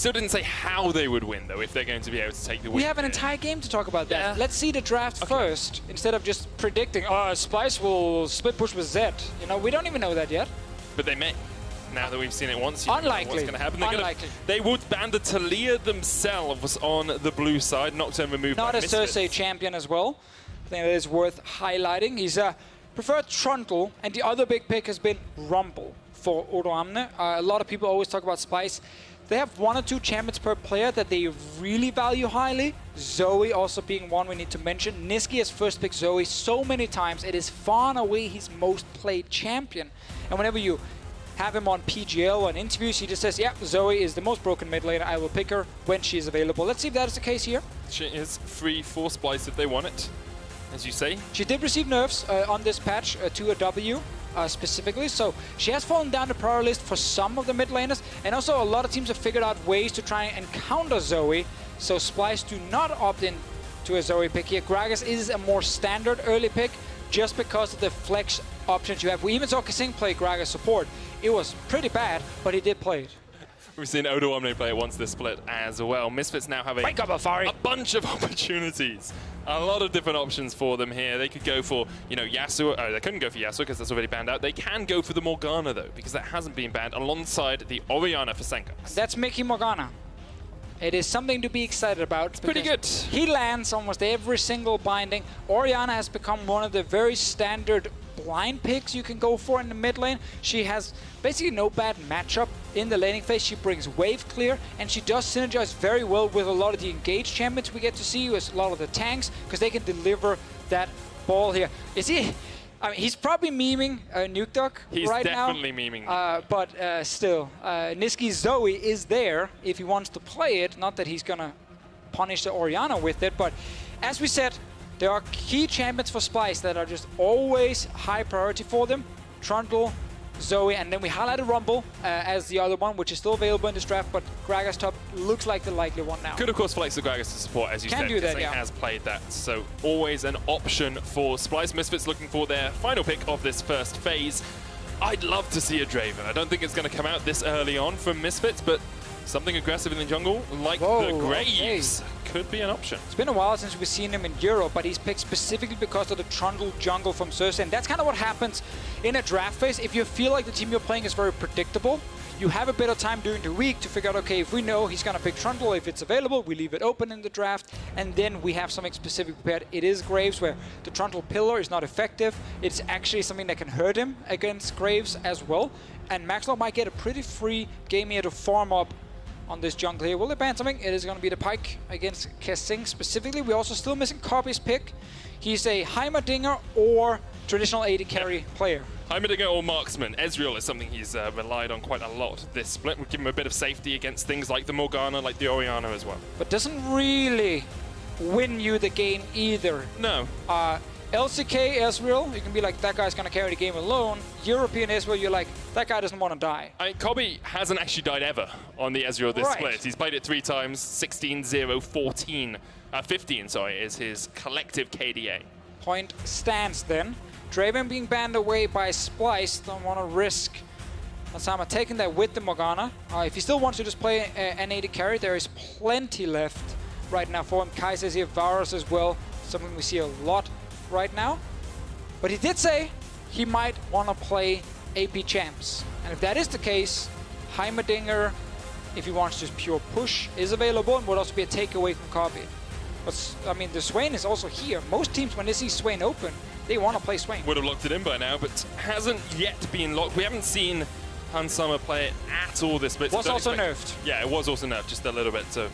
still didn't say how they would win, though, if they're going to be able to take the win. We have an entire game to talk about that. Yeah. Let's see the draft first, instead of just predicting, oh, Splyce will split push with Zed. You know, we don't even know that yet. But they may. Now that we've seen it once, you don't know what's Unlikely. going to happen. Unlikely. They would ban the Talia themselves on the blue side. Nocturne removed Not by a Misfits. Xerxe champion as well. I think that is worth highlighting. He's a preferred Trundle, and the other big pick has been Rumble for Odoamne. A lot of people always talk about Splyce. They have 1 or 2 champions per player that they really value highly. Zoe also being one we need to mention. Nisqy has first picked Zoe so many times. It is far and away his most played champion. And whenever you have him on PGL or in interviews, he just says, yeah, Zoe is the most broken mid laner. I will pick her when she is available. Let's see if that is the case here. She is free for Splyce if they want it, as you say. She did receive nerfs on this patch to a W. Specifically, so she has fallen down the priority list for some of the mid laners, and also a lot of teams have figured out ways to try and counter Zoe, so Splyce do not opt in to a Zoe pick here. Gragas is a more standard early pick just because of the flex options you have. We even saw Kasing play Gragas support. It was pretty bad, but he did play it. We've seen Odoamne play it once this split as well. Misfits now have Wake up, Alphari. a bunch of opportunities. A lot of different options for them here. They could go for, you know, Yasuo. Oh, they couldn't go for Yasuo because that's already banned out. They can go for the Morgana, though, because that hasn't been banned, alongside the Orianna for Sencux. That's Mickey Morgana. It is something to be excited about. It's pretty good. He lands almost every single binding. Orianna has become one of the very standard blind picks you can go for in the mid lane. She has basically no bad matchup in the laning phase. She brings wave clear, and she does synergize very well with a lot of the engaged champions we get to see, with a lot of the tanks, because they can deliver that ball here. Is he? I mean, he's probably memeing Nuke Duck right now. He's definitely memeing. But still, Nisqy's Zoe is there if he wants to play it. Not that he's gonna punish the Orianna with it, but as we said, there are key champions for Splyce that are just always high priority for them. Trundle, Zoe, and then we highlighted Rumble as the other one, which is still available in this draft, but Gragas top looks like the likely one now. Could, of course, flex the Gragas to support, as you said. Can do that, Kasing yeah. has played that, so always an option for Splyce. Misfits looking for their final pick of this first phase. I'd love to see a Draven. I don't think it's going to come out this early on from Misfits, but something aggressive in the jungle, like the Graves, could be an option. It's been a while since we've seen him in Europe, but he's picked specifically because of the Trundle jungle from Xerxe, and that's kind of what happens in a draft phase. If you feel like the team you're playing is very predictable, you have a bit of time during the week to figure out, okay, if we know he's going to pick Trundle, if it's available, we leave it open in the draft, and then we have something specific prepared. It is Graves, where the Trundle pillar is not effective. It's actually something that can hurt him against Graves as well, and Maxlore might get a pretty free game here to farm up on this jungle here. Will they ban something? It is going to be the Pyke against Kasing specifically. We're also still missing Kobbe's pick. He's a Heimerdinger or traditional AD carry player. Heimerdinger or Marksman. Ezreal is something he's relied on quite a lot this split. Would give him a bit of safety against things like the Morgana, like the Orianna as well. But doesn't really win you the game either. No. LCK Ezreal, you can be like, that guy's going to carry the game alone. European Ezreal, you're like, that guy doesn't want to die. I mean, Kobbe hasn't actually died ever on the Ezreal this split. He's played it 3 times, 16, 0, 14, 15, sorry, is his collective KDA. Point stands then. Draven being banned away by Splyce, don't want to risk Osama taking that with the Morgana. If he still wants to just play an AD carry, there is plenty left right now for him. Kai says here, Varus as well, something we see a lot right now. But he did say he might want to play AP champs. And if that is the case, Heimerdinger, if he wants just pure push, is available and would also be a takeaway from Kobbe. But, I mean, the Swain is also here. Most teams, when they see Swain open, they want to play Swain. Would have locked it in by now, but hasn't yet been locked. We haven't seen Hansama play it at all this split. Was also nerfed. Yeah, it was also nerfed, just a little bit. So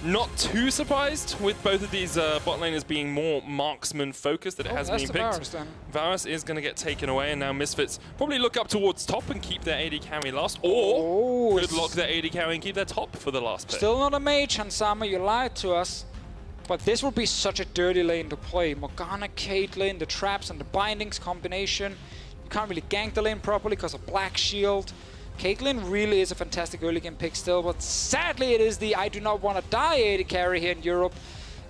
not too surprised with both of these bot laners being more marksman focused that it has been picked. Varus, then. Varus is going to get taken away, and now Misfits probably look up towards top and keep their AD carry last, or could lock their AD carry and keep their top for the last pick. Still not a mage, Hansama, you lied to us. But this will be such a dirty lane to play. Morgana, Caitlyn, the traps and the bindings combination. You can't really gank the lane properly because of Black Shield. Caitlyn really is a fantastic early game pick still, but sadly it is the I do not want to die AD carry here in Europe.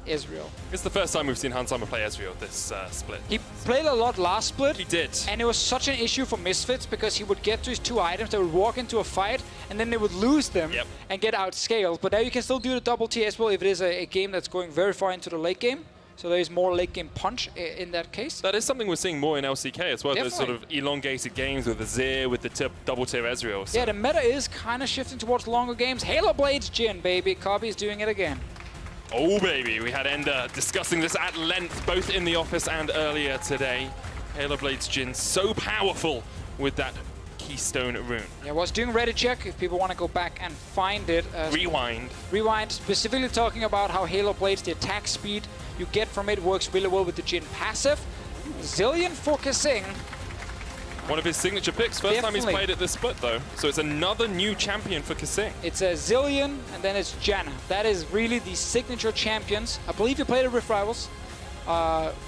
Ezreal. It's the first time we've seen Hansheimer play Ezreal this split. He played a lot last split. He did. And it was such an issue for Misfits because he would get to his 2 items, they would walk into a fight, and then they would lose them and get outscaled. But now you can still do the double T as well if it is a game that's going very far into the late game. So there is more late game punch in that case. That is something we're seeing more in LCK as well. Definitely. Those sort of elongated games with the Xerxe, with the double tier Ezreal. So. Yeah, the meta is kind of shifting towards longer games. Halo Blades Jhin, baby. Kobbe is doing it again. Oh, baby. We had Ender discussing this at length, both in the office and earlier today. Halo Blades Jhin, so powerful with that Keystone rune. Yeah, I was doing Reddit check if people want to go back and find it. Rewind. Rewind, specifically talking about how Halo Blades, the attack speed you get from it works really well with the Jhin passive. Zilean for Kasing. One of his signature picks. First time he's played at this split, though. So it's another new champion for Kasing. It's a Zilean, and then it's Janna. That is really the signature champions. I believe he played it with Rivals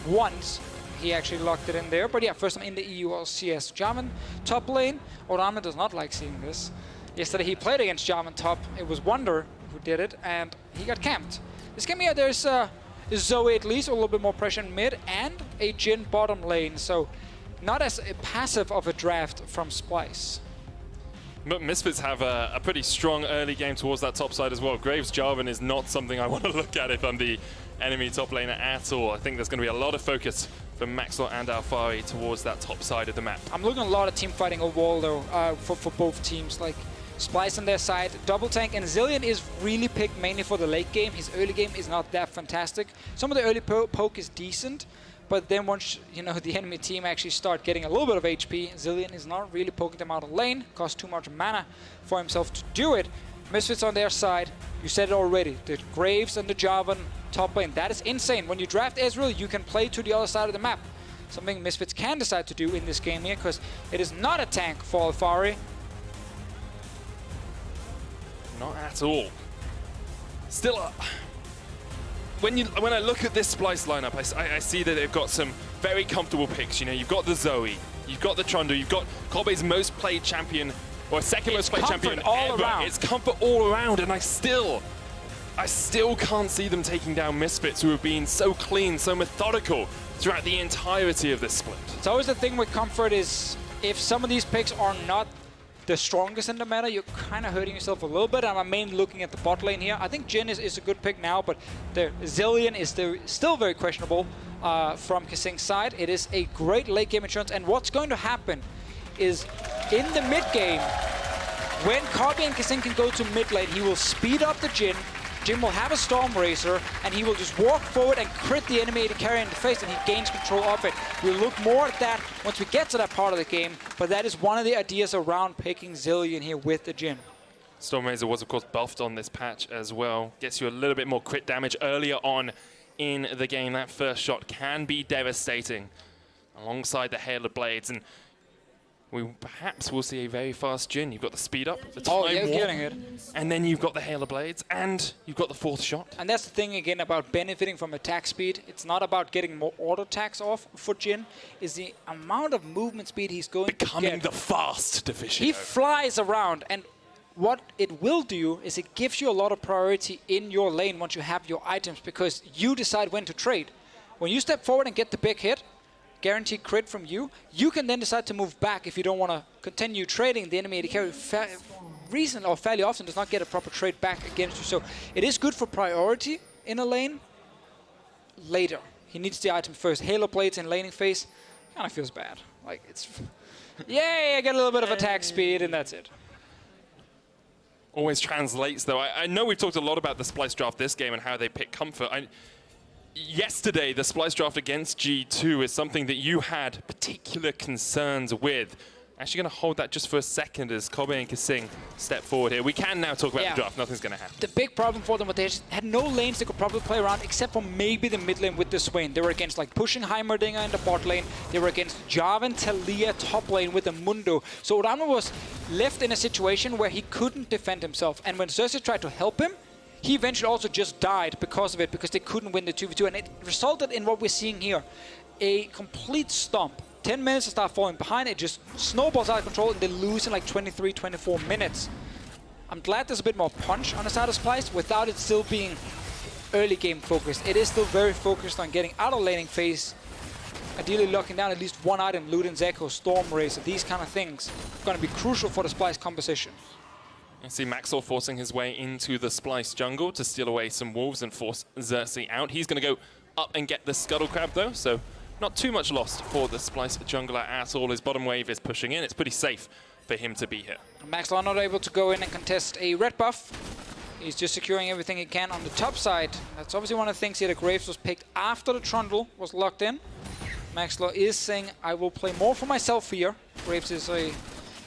once. He actually locked it in there. But yeah, first time in the EU LCS. Jarvan top lane. Odoamne does not like seeing this. Yesterday he played against Jarvan top. It was Wonder who did it, and he got camped. This game here, there's Zoe at least, a little bit more pressure in mid, and a Jhin bottom lane. So not as passive of a draft from Splyce. But Misfits have a pretty strong early game towards that top side as well. Graves Jarvan is not something I want to look at if I'm the enemy top laner at all. I think there's going to be a lot of focus for Maxlore and Alphari towards that top side of the map. I'm looking at a lot of team fighting overall though, for both teams. Like Splyce on their side, Double Tank, and Zilean is really picked mainly for the late game. His early game is not that fantastic. Some of the early poke is decent, but then once the enemy team actually start getting a little bit of HP, Zilean is not really poking them out of lane, costs too much mana for himself to do it. Misfits on their side, you said it already, the Graves and the Jarvan top lane, that is insane. When you draft Ezreal, you can play to the other side of the map. Something Misfits can decide to do in this game here, because it is not a tank for Alphari. Not at all. Still, when I look at this Splyce lineup, I see that they've got some very comfortable picks. You've got the Zoe, you've got the Trundle, you've got Kobbe's most played champion, or second most played champion ever. It's comfort all around, and I still can't see them taking down Misfits, who have been so clean, so methodical throughout the entirety of this split. It's always the thing with comfort is if some of these picks are not the strongest in the meta, you're kind of hurting yourself a little bit. I'm mainly looking at the bot lane here. I think Jhin is a good pick now, but the Zilean is still very questionable from Kasing's side. It is a great late game insurance, and what's going to happen is in the mid game, when Kobbe and Kasing can go to mid lane, he will speed up the Jhin. Jhin will have a Storm Razor, and he will just walk forward and crit the enemy AD carry in the face, and he gains control of it. We'll look more at that once we get to that part of the game, but that is one of the ideas around picking Zilean here with the Jhin. Storm Razor was, of course, buffed on this patch as well. Gets you a little bit more crit damage earlier on in the game. That first shot can be devastating alongside the Halo Blades, and we perhaps will see a very fast Jhin. You've got the speed up, the time warp, and then you've got the Halo Blades, and you've got the fourth shot. And that's the thing again about benefiting from attack speed. It's not about getting more auto attacks off for Jhin. It's the amount of movement speed he's going to get. Becoming the fast Deficio. He flies around, and what it will do is it gives you a lot of priority in your lane once you have your items, because you decide when to trade. When you step forward and get the big hit, guaranteed crit from you, you can then decide to move back if you don't want to continue trading. The enemy AD carry fairly often does not get a proper trade back against you. So it is good for priority in a lane later. He needs the item first. Halo Blades in laning phase kind of feels bad. Like it's, yay, I get a little bit of attack speed and that's it. Always translates though. I know we've talked a lot about the Splyce draft this game and how they pick comfort. Yesterday, the Splyce draft against G2 is something that you had particular concerns with. Actually going to hold that just for a second as Kobbe and Kasing step forward here. We can now talk about the draft. Nothing's going to happen. The big problem for them was they had no lanes they could probably play around except for maybe the mid lane with the Swain. They were against like pushing Heimerdinger in the bot lane. They were against Jarvan Talia top lane with the Mundo. So Odoamne was left in a situation where he couldn't defend himself. And when Xerxe tried to help him, he eventually also just died because of it, because they couldn't win the 2v2. And it resulted in what we're seeing here. A complete stomp. 10 minutes to start falling behind, it just snowballs out of control and they lose in like 23, 24 minutes. I'm glad there's a bit more punch on the side of Splyce without it still being early game focused. It is still very focused on getting out of laning phase, ideally locking down at least one item, Luden's Echo, Storm Razor, these kind of things going to be crucial for the Splyce composition. You see Maxlore forcing his way into the Splyce jungle to steal away some wolves and force Xerxe out. He's going to go up and get the Scuttle Crab though, so not too much lost for the Splyce jungler at all. His bottom wave is pushing in. It's pretty safe for him to be here. Maxlore not able to go in and contest a red buff. He's just securing everything he can on the top side. That's obviously one of the things here. The Graves was picked after the Trundle was locked in. Maxlore is saying, I will play more for myself here. Graves is a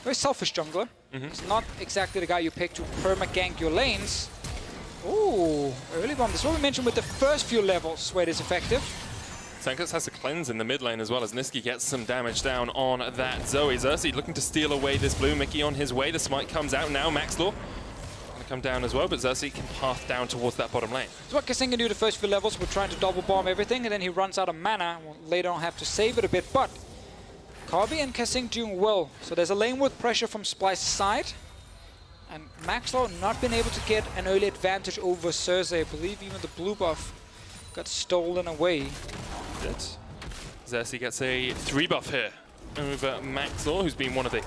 very selfish jungler. He's not exactly the guy you pick to perma-gank your lanes. Ooh, early bomb. This is what we mentioned with the first few levels where it is effective. Sencux has a cleanse in the mid lane as well as Nisqy gets some damage down on that Zoe. Xerxe looking to steal away this blue. Mikyx on his way. The smite comes out now. Maxlore gonna come down as well, but Xerxe can path down towards that bottom lane. So what Kasing can do the first few levels, we're trying to double bomb everything, and then he runs out of mana. We'll later on have to save it a bit, but Kobbe and Kasing doing well. So there's a lane with pressure from Splyce's side. And Maxlore not been able to get an early advantage over Xerxe. I believe even the blue buff got stolen away. Xerxe gets a 3 buff here over Maxlore, who's been one of the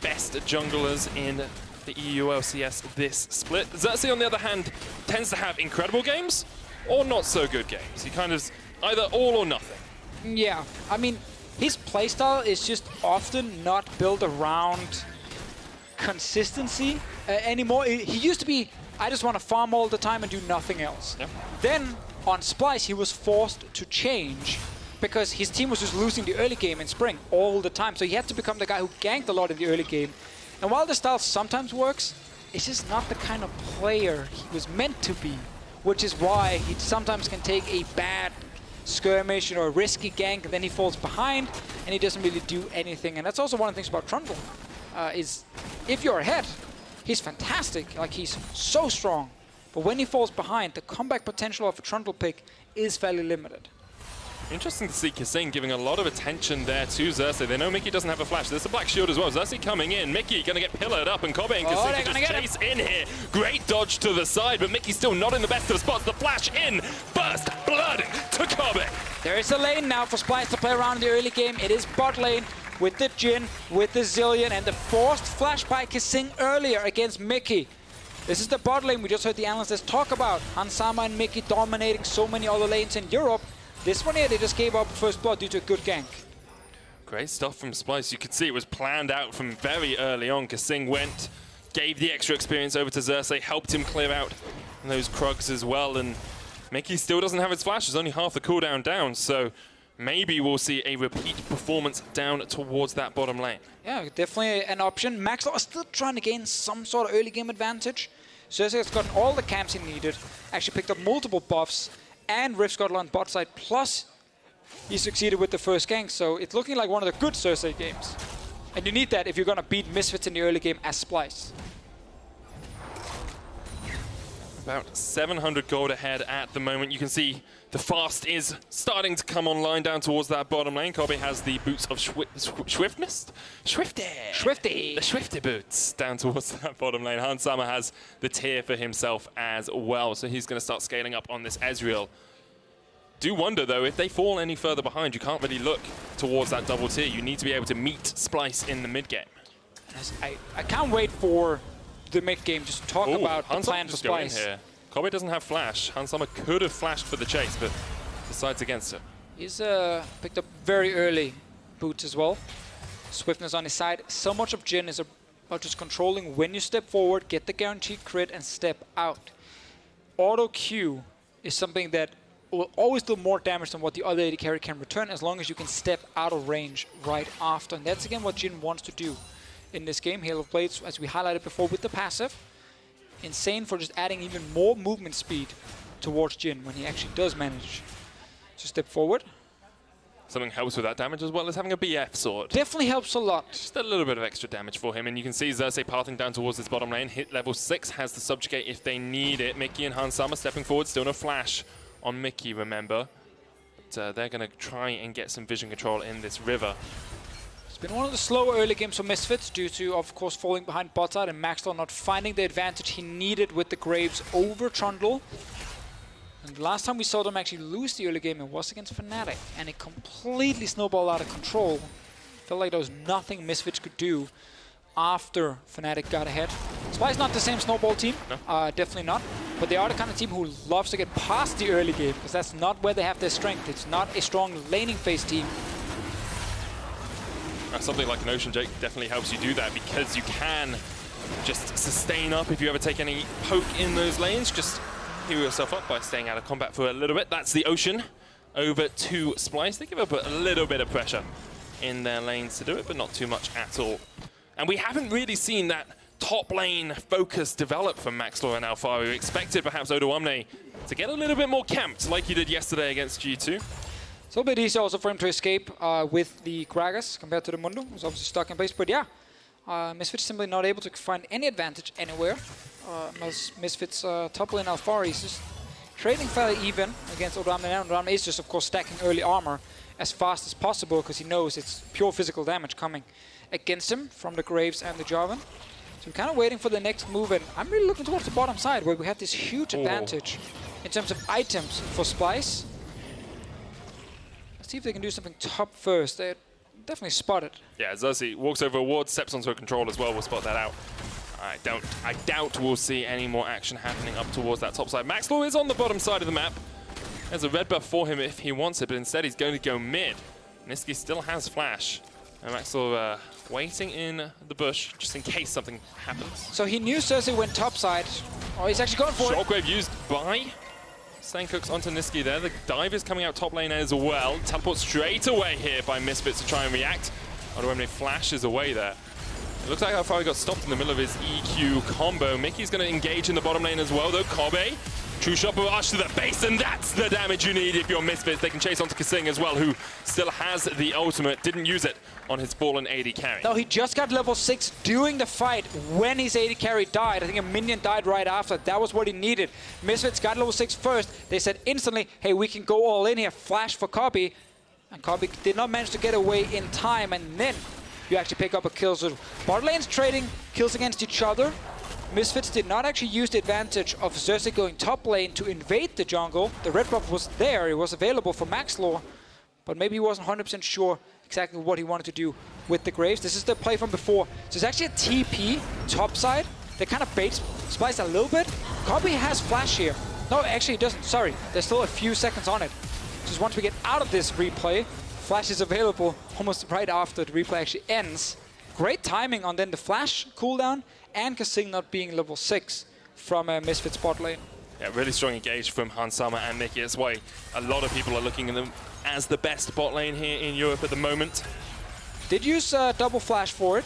best junglers in the EU LCS this split. Xerxe, on the other hand, tends to have incredible games or not so good games. He kind of either all or nothing. Yeah, I mean, his playstyle is just often not built around consistency anymore. He used to be, I just want to farm all the time and do nothing else. Yep. Then on Splyce, he was forced to change because his team was just losing the early game in spring all the time. So he had to become the guy who ganked a lot in the early game. And while the style sometimes works, it's just not the kind of player he was meant to be, which is why he sometimes can take a bad skirmish or a risky gank, and then he falls behind and he doesn't really do anything. And that's also one of the things about Trundle, is if you're ahead, he's fantastic, like he's so strong. But when he falls behind, the comeback potential of a Trundle pick is fairly limited. Interesting to see Kasing giving a lot of attention there to Xerxe. They know Mikyx doesn't have a flash. There's a black shield as well. Xerxe coming in. Mikyx going to get pillared up, and Kobbe and Kasing can just chase in here. Great dodge to the side, but Mikyx still not in the best of spots. The flash in. Burst blood to Kobbe. There is a lane now for Splyce to play around in the early game. It is bot lane with the Jhin, with the Zilean, and the forced flash by Kasing earlier against Mikyx. This is the bot lane we just heard the analysts talk about. Hansama and Mikyx dominating so many other lanes in Europe. This one here, they just gave up first blood due to a good gank. Great stuff from Splyce. You could see it was planned out from very early on. Kasing went, gave the extra experience over to Xerxe, helped him clear out those Krugs as well, and Mikyx still doesn't have his flash. There's only half the cooldown down, so maybe we'll see a repeat performance down towards that bottom lane. Yeah, definitely an option. Maxlore is still trying to gain some sort of early game advantage. Xerxe has gotten all the camps he needed, actually picked up multiple buffs, and Rift Scuttle on bot side, plus he succeeded with the first gank, so it's looking like one of the good Xerxe games. And you need that if you're going to beat Misfits in the early game as Splyce. About 700 gold ahead at the moment. You can see the fast is starting to come online down towards that bottom lane. Kobbe has the boots of swiftness? Swifty! The Swifty boots down towards that bottom lane. Hansama has the tier for himself as well, so he's going to start scaling up on this Ezreal. Do wonder, though, if they fall any further behind, you can't really look towards that double tier. You need to be able to meet Splyce in the mid-game. I can't wait for the mid-game just talk about the plan for Splyce. Kobbe doesn't have flash. Hansama could have flashed for the chase, but decides against it. He's picked up very early boots as well. Swiftness on his side. So much of Jhin is about just controlling when you step forward, get the guaranteed crit, and step out. Auto Q is something that will always do more damage than what the other AD carry can return, as long as you can step out of range right after. And that's again what Jhin wants to do in this game. Hail of Blades, as we highlighted before with the passive. Insane for just adding even more movement speed towards Jhin when he actually does manage to step forward. Something helps with that damage as well as having a BF sword. Definitely helps a lot. Just a little bit of extra damage for him, and you can see Xerxe pathing down towards this bottom lane. Hit level 6, has the subjugate if they need it. Mikyx and Hansama stepping forward, still no flash on Mikyx, remember. But they're going to try and get some vision control in this river. It's been one of the slower early games for Misfits due to, of course, falling behind bot side and Maxlore not finding the advantage he needed with the Graves over Trundle. And the last time we saw them actually lose the early game, it was against Fnatic, and it completely snowballed out of control. Felt like there was nothing Misfits could do after Fnatic got ahead. Splyce not the same snowball team, no. Definitely not. But they are the kind of team who loves to get past the early game, because that's not where they have their strength. It's not a strong laning phase team. Something like an Ocean Jake definitely helps you do that, because you can just sustain up if you ever take any poke in those lanes. Just heal yourself up by staying out of combat for a little bit. That's the Ocean over to Splyce. They give up a little bit of pressure in their lanes to do it, but not too much at all. And we haven't really seen that top lane focus develop from Maxlore and Alphari. We expected perhaps Odoamne to get a little bit more camped like he did yesterday against G2. It's a little bit easier also for him to escape with the Gragas compared to the Mundo, who's obviously stuck in base. But yeah, Misfits simply not able to find any advantage anywhere. Misfits top lane Alphari is just trading fairly even against Odoamne. And Odoamne is just, of course, stacking early armor as fast as possible because he knows it's pure physical damage coming against him from the Graves and the Jarvan. So we're kind of waiting for the next move, and I'm really looking towards the bottom side where we have this huge advantage in terms of items for Splyce. Let's see if they can do something top first. They're definitely spotted. Yeah, Xerxe walks over a ward, steps onto a control as well. We'll spot that out. I doubt we'll see any more action happening up towards that top side. Maxlore is on the bottom side of the map. There's a red buff for him if he wants it, but instead he's going to go mid. Nisqy still has flash. And Maxlore waiting in the bush just in case something happens. So he knew Xerxe went top side. Oh, he's actually going for it. Shockwave used by Sencux onto Nisqy there. The dive is coming out top lane as well. Teleport straight away here by Misfits to try and react. Odoamne flashes away there. It looks like Alphari got stopped in the middle of his EQ combo. Mickey's going to engage in the bottom lane as well, though. Kobbe, true shot barrage to the base, and that's the damage you need if you're Misfits. They can chase onto Kasing as well, who still has the ultimate. Didn't use it on his fallen AD carry. No, he just got level 6 during the fight when his AD carry died. I think a minion died right after. That was what he needed. Misfits got level 6 first. They said instantly, hey, we can go all in here. Flash for Kobbe. And Kobbe did not manage to get away in time, and then you actually pick up a kill. So bot lane's trading kills against each other. Misfits did not actually use the advantage of Xerxe going top lane to invade the jungle. The red buff was there, it was available for Maxlore, but maybe he wasn't 100% sure exactly what he wanted to do with the Graves. This is the play from before. So it's actually a TP top side. They kind of bait Splyce a little bit. Kobbe has flash here. No, actually he doesn't. Sorry, there's still a few seconds on it. Just once we get out of this replay, flash is available almost right after the replay actually ends. Great timing on then the flash cooldown and Kasing not being level 6 from Misfits bot lane. Yeah, really strong engage from Hansama and Mikyx. That's why a lot of people are looking at them as the best bot lane here in Europe at the moment. Did use double flash for it.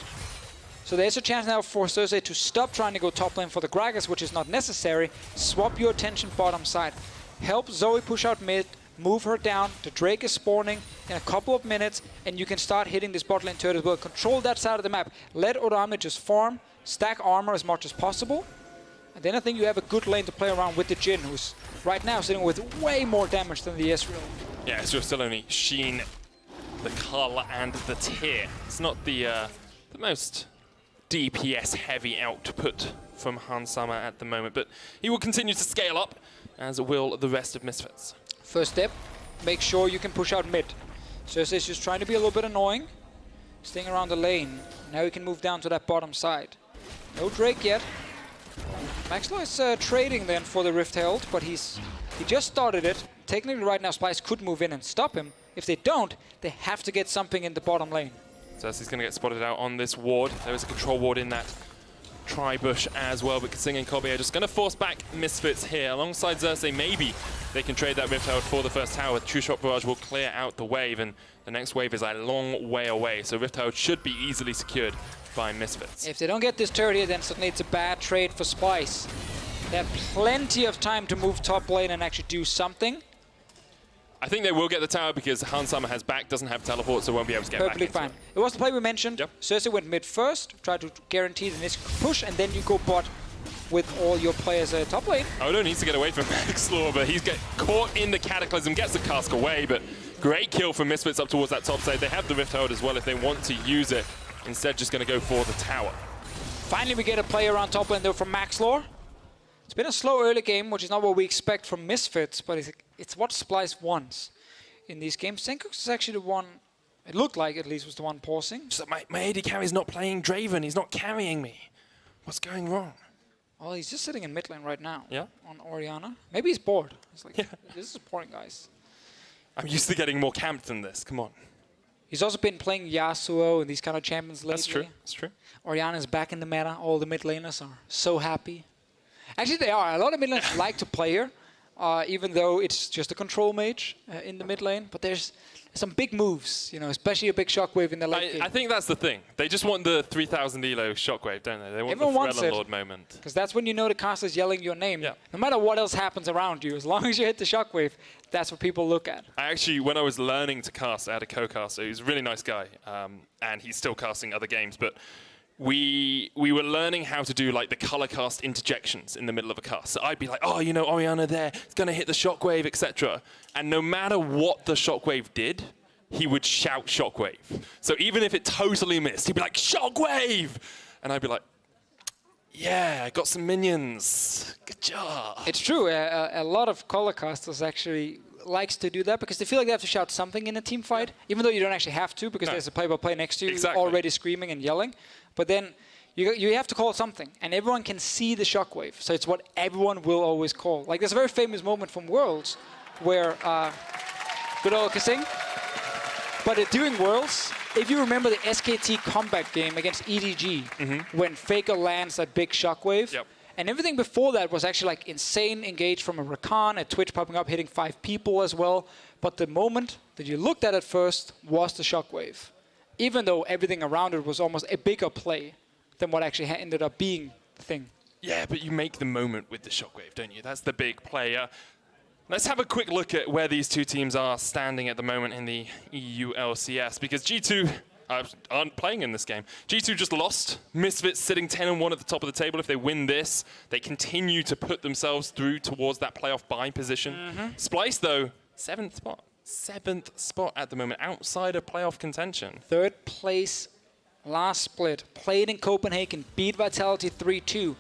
So there's a chance now for Xerxe to stop trying to go top lane for the Gragas, which is not necessary. Swap your attention bottom side. Help Zoe push out mid, move her down. The Drake is spawning in a couple of minutes, and you can start hitting this bot lane turret as well. Control that side of the map. Let Odoamne just farm, stack armor as much as possible. And then I think you have a good lane to play around with the Jhin, who's right now sitting with way more damage than the Ezreal. Yeah, Ezreal still only Sheen, the Cull, and the Tear. It's not the most DPS-heavy output from Hansama at the moment, but he will continue to scale up, as will the rest of Misfits. First step, make sure you can push out mid. Xerxe is just trying to be a little bit annoying, staying around the lane. Now he can move down to that bottom side. No Drake yet. Maxlore is trading then for the Rift Herald, but he just started it. Technically right now Splyce could move in and stop him. If they don't, they have to get something in the bottom lane. Xerxe's going to get spotted out on this ward. There is a control ward in that tri-bush as well, but Kasing and Kobbe are just going to force back Misfits here. Alongside Xerxe, maybe they can trade that Rift Herald for the first tower. True Shot Barrage will clear out the wave, and the next wave is a long way away, so Rift Herald should be easily secured by Misfits. If they don't get this turret here, then suddenly it's a bad trade for Splyce. They have plenty of time to move top lane and actually do something. I think they will get the tower because Hansama has back, doesn't have teleport, so won't be able to get back into fine. it. It was the play we mentioned. Yep. Xerxe went mid first, tried to guarantee the Nisqy push, and then you go bot with all your players top lane. Odo needs to get away from Maxlore, but he's caught in the Cataclysm, gets the cask away, but great kill from Misfits up towards that top side. They have the Rift Herald as well if they want to use it. Instead, just going to go for the tower. Finally, we get a play around top lane though from Maxlore. It's been a slow early game, which is not what we expect from Misfits, but it's what Splyce wants in these games. Sencux is actually the one, it looked like at least, was the one pausing. So my AD carry's not playing Draven. He's not carrying me. What's going wrong? Well, he's just sitting in mid lane right now. Yeah. On Orianna. Maybe he's bored. He's like, this is boring, guys. I'm used to getting more camped than this. Come on. He's also been playing Yasuo and these kind of champions lately. That's true. That's true. Orianna's back in the meta. All the mid laners are so happy. Actually, they are. A lot of mid laners like to play here, even though it's just a control mage in the mid lane. But there's some big moves, you know, especially a big shockwave in the late game. I think that's the thing. They just want the 3000 elo shockwave, don't they? They want Everyone the Threlon Lord moment. Because that's when you know the caster's yelling your name. Yeah. No matter what else happens around you, as long as you hit the shockwave, that's what people look at. I actually, when I was learning to cast, I had a co-caster. He was a really nice guy, and he's still casting other games. But we were learning how to do like the color cast interjections in the middle of a cast. So I'd be like, oh, you know, Orianna there, it's going to hit the shockwave, etc. And no matter what the shockwave did, he would shout shockwave. So even if it totally missed, he'd be like, shockwave! And I'd be like, yeah, I got some minions. Good job. It's true. A lot of color casters actually likes to do that because they feel like they have to shout something in a team fight, even though you don't actually have to because there's a play-by-play next to you already screaming and yelling. But then you have to call something, and everyone can see the shockwave. So it's what everyone will always call. Like there's a very famous moment from Worlds where good old Kasing. But during Worlds, if you remember the SKT comeback game against EDG, when Faker lands that big shockwave, and everything before that was actually like insane engage from a Rakan, a Twitch popping up, hitting 5 people as well. But the moment that you looked at it first was the shockwave, even though everything around it was almost a bigger play than what actually ended up being the thing. Yeah, but you make the moment with the shockwave, don't you? That's the big player. Let's have a quick look at where these two teams are standing at the moment in the EU LCS, because G2 aren't playing in this game. G2 just lost. Misfits sitting 10-1 at the top of the table. If they win this, they continue to put themselves through towards that playoff bye position. Splyce, though, 7th spot. 7th spot at the moment, outside of playoff contention. 3rd place, last split. Played in Copenhagen, beat Vitality 3-2.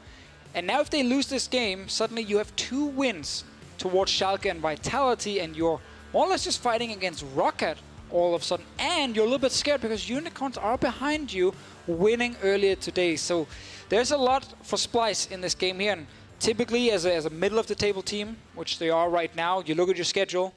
And now if they lose this game, suddenly you have 2 wins towards Schalke and Vitality, and you're more or less just fighting against Rocket all of a sudden. And you're a little bit scared because Unicorns are behind you, winning earlier today. So there's a lot for Splyce in this game here. And typically, as a middle-of-the-table team, which they are right now, you look at your schedule,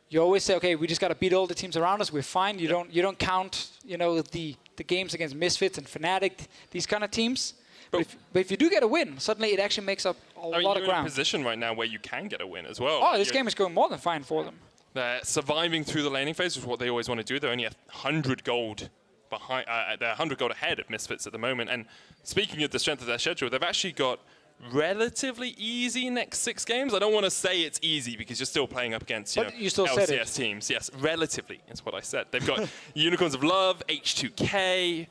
you always say, okay, we just got to beat all the teams around us. We're fine. You don't count, you know, the games against Misfits and Fnatic, these kind of teams. But if you do get a win, suddenly it actually makes up a lot of ground. You're in a position right now where you can get a win as well. Oh, this game is going more than fine for them. They're surviving through the laning phase, which is what they always want to do. They're only 100 gold behind. They're 100 gold ahead of Misfits at the moment. And speaking of the strength of their schedule, they've actually got relatively easy next 6 games. I don't want to say it's easy because you're still playing up against you still LCS teams. Yes, relatively is what I said. They've got Unicorns of Love, H2K,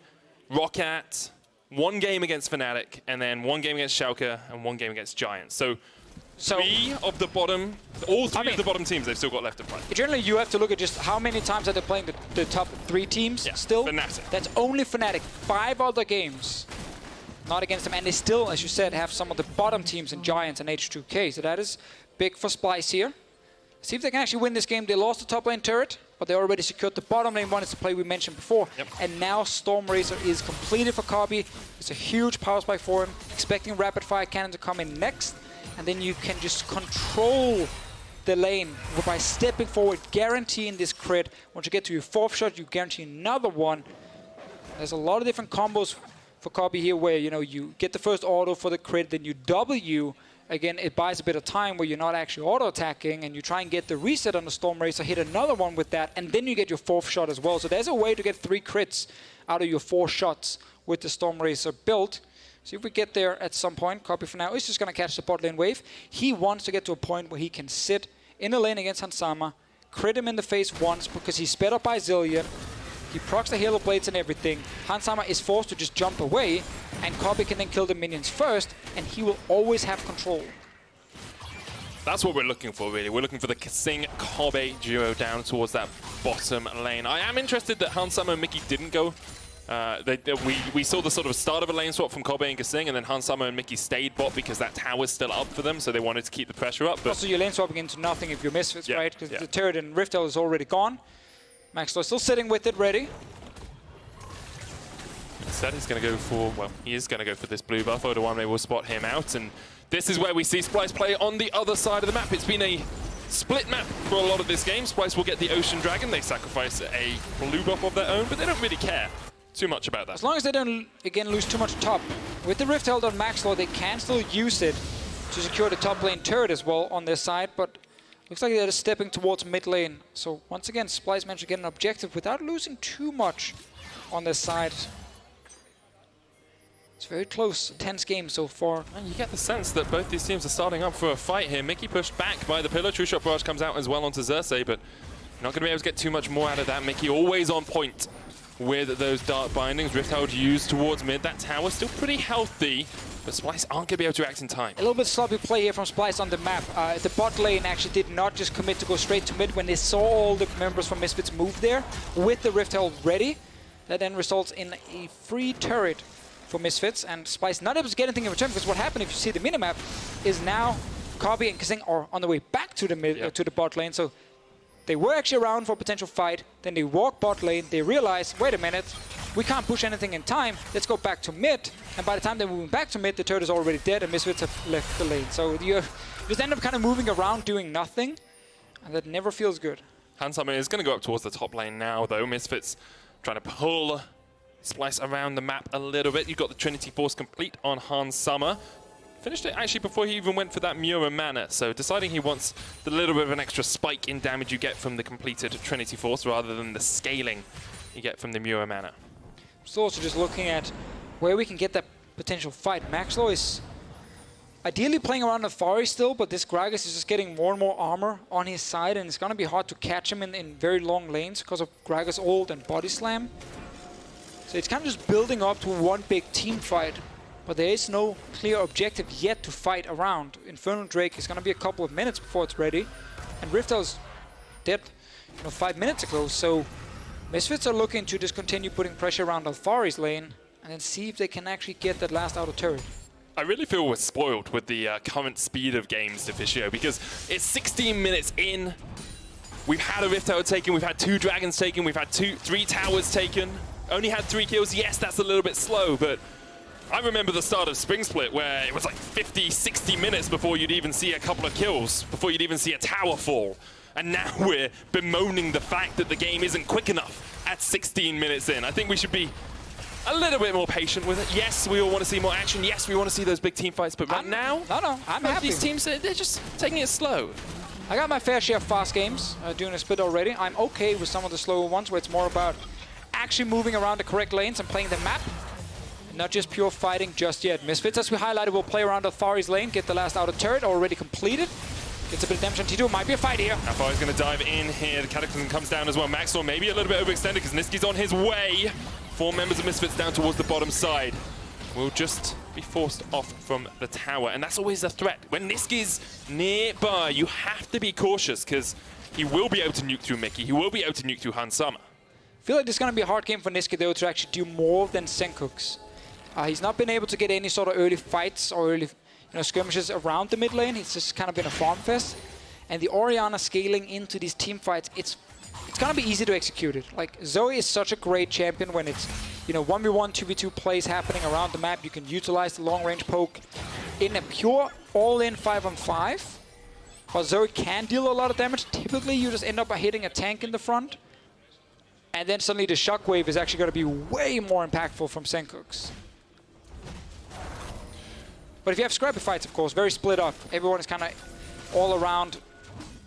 Rocket. 1 game against Fnatic, and then 1 game against Schalke, and 1 game against Giants. So 3 of the bottom, all 3 of the bottom teams they've still got left to play. Generally, you have to look at just how many times are they playing the top 3 teams still. Fnatic. That's only Fnatic. 5 other games, not against them, and they still, as you said, have some of the bottom teams in Giants and H2K. So that is big for Splyce here. See if they can actually win this game. They lost the top lane turret, but they already secured the bottom lane one. It's the play we mentioned before. And now Stormrazor is completed for Kobbe. It's a huge power spike for him. Expecting rapid fire cannon to come in next. And then you can just control the lane by stepping forward, guaranteeing this crit. Once you get to your 4th shot, you guarantee another one. There's a lot of different combos for Kobbe here where, you know, you get the first auto for the crit, then you W. Again, it buys a bit of time where you're not actually auto-attacking, and you try and get the reset on the Stormrazor, hit another one with that, and then you get your 4th shot as well. So there's a way to get 3 crits out of your 4 shots with the Stormrazor built. See if we get there at some point. Kobbe for now is just going to catch the bot lane wave. He wants to get to a point where he can sit in the lane against Hansama, crit him in the face once because he's sped up by Zilean. He procs the Halo Blades and everything. Hansama is forced to just jump away, and Kobbe can then kill the minions first, and he will always have control. That's what we're looking for, really. We're looking for the Kasing-Kobbe duo down towards that bottom lane. I am interested that Hansama and Mikyx didn't go We saw the sort of start of a lane swap from Kobbe and Kasing, and then Hansama and Mikyx stayed bot because that tower's still up for them, so they wanted to keep the pressure up. But also, you're lane swapping into nothing if you're Misfits, yeah, right? Because yeah. the turret and Riftel is already gone. Maxlore still sitting with it, ready. Instead, he's going to go for, well, he is going to go for this blue buff. Odoamne will spot him out, and this is where we see Splyce play on the other side of the map. It's been a split map for a lot of this game. Splyce will get the Ocean Dragon. They sacrifice a blue buff of their own, but they don't really care too much about that. As long as they don't, again, lose too much top. With the Rift held on Maxlore, they can still use it to secure the top lane turret as well on their side, but looks like they're just stepping towards mid lane. So once again, Splyce managed to get an objective without losing too much on their side. It's very close, a tense game so far. And you get the sense that both these teams are starting up for a fight here. Mikyx pushed back by the pillar. True Shot Barrage comes out as well onto Xerxe, but not going to be able to get too much more out of that. Mikyx always on point with those dark bindings. Rift Hold used towards mid. That tower still pretty healthy, but Splyce aren't going to be able to act in time. A little bit sloppy play here from Splyce on the map. The bot lane actually did not just commit to go straight to mid when they saw all the members from Misfits move there with the Rift Hold ready. That then results in a free turret for Misfits, and Splyce not able to get anything in return, because what happened, if you see the minimap, is now Kobbe and Kasing are on the way back to the mid, to the bot lane. So they were actually around for a potential fight, then they walk bot lane, they realize, wait a minute, we can't push anything in time, let's go back to mid. And by the time they're moving back to mid, the turret is already dead and Misfits have left the lane. So you just end up kind of moving around doing nothing, and that never feels good. Hansama is going to go up towards the top lane now, though. Misfits trying to pull Splyce around the map a little bit. You've got the Trinity Force complete on Hansama. Finished it actually before he even went for that Mura mana, so deciding he wants the little bit of an extra spike in damage you get from the completed Trinity Force rather than the scaling you get from the Mura mana. So also just looking at where we can get that potential fight. Maxlore is ideally playing around Alphari still, but this Gragas is just getting more and more armor on his side, and it's going to be hard to catch him in very long lanes because of Gragas ult and body slam. So it's kind of just building up to one big team fight, but there is no clear objective yet to fight around. Infernal Drake is going to be a couple of minutes before it's ready, and Riftel's dead 5 minutes ago, so Misfits are looking to just continue putting pressure around Alphari's lane and then see if they can actually get that last outer turret. I really feel we're spoiled with the current speed of games, Deficio, because it's 16 minutes in. We've had a Rift Tower taken, we've had 2 dragons taken, we've had 3 towers taken. Only had 3 kills. Yes, that's a little bit slow, but I remember the start of Spring Split where it was like 50, 60 minutes before you'd even see a couple of kills, before you'd even see a tower fall. And now we're bemoaning the fact that the game isn't quick enough at 16 minutes in. I think we should be a little bit more patient with it. Yes, we all want to see more action. Yes, we want to see those big team fights, but right now, I'm happy. These teams, they're just taking it slow. I got my fair share of fast games doing a split already. I'm okay with some of the slower ones where it's more about actually moving around the correct lanes and playing the map, not just pure fighting just yet. Misfits, as we highlighted, will play around Alphari's lane, get the last outer turret already completed. Gets a bit of damage on T2, might be a fight here. Alphari's going to dive in here, the Cataclysm comes down as well. Maxlore maybe a little bit overextended because Nisqy's on his way. 4 members of Misfits down towards the bottom side. Will just be forced off from the tower, and that's always a threat. When Nisqy's nearby, you have to be cautious because he will be able to nuke through Mikyx, he will be able to nuke through Hansama. I feel like this is going to be a hard game for Nisqy, though, to actually do more than Sencux. He's not been able to get any sort of early fights or early skirmishes around the mid lane. It's just kind of been a farm fest. And the Orianna scaling into these team fights, it's going to be easy to execute it. Like, Zoe is such a great champion when it's 1v1, 2v2 plays happening around the map. You can utilize the long-range poke in a pure all-in 5-on-5. But Zoe can deal a lot of damage. Typically, you just end up by hitting a tank in the front. And then suddenly the shockwave is actually going to be way more impactful from Sencux. But if you have scrappy fights, of course, very split up. Everyone is kind of all around,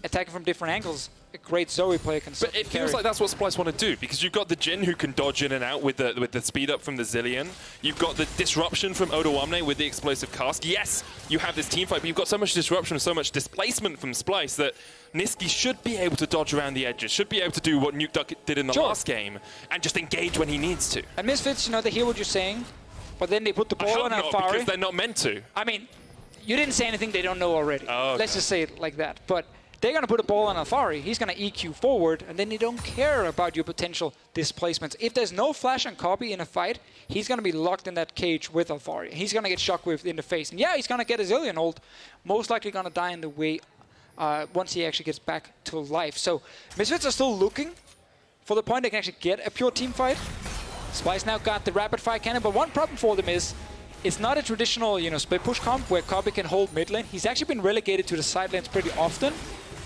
attacking from different angles. A great Zoe player can But it feels like that's what Splyce want to do, because you've got the Jhin who can dodge in and out with the speed up from the Zilean. You've got the disruption from Odoamne with the explosive cast. Yes, you have this team fight, but you've got so much disruption, so much displacement from Splyce that Nisqy should be able to dodge around the edges, should be able to do what Nuke Duck did in the last game, and just engage when he needs to. And Misfits, they hear what you're saying, but then they put the ball on Alphari. Because they're not meant to. I mean, you didn't say anything they don't know already. Oh, okay. Let's just say it like that. But they're going to put a ball on Alphari. He's going to EQ forward, and then they don't care about your potential displacements. If there's no flash on Kobbe in a fight, he's going to be locked in that cage with Alphari. He's going to get shockwaved in the face. And yeah, he's going to get a Zilean ult. Most likely going to die in the way once he actually gets back to life. So Misfits are still looking for the point they can actually get a pure team fight. Splyce now got the rapid fire cannon, but one problem for them is it's not a traditional, split push comp where Kobbe can hold mid lane. He's actually been relegated to the side lanes pretty often.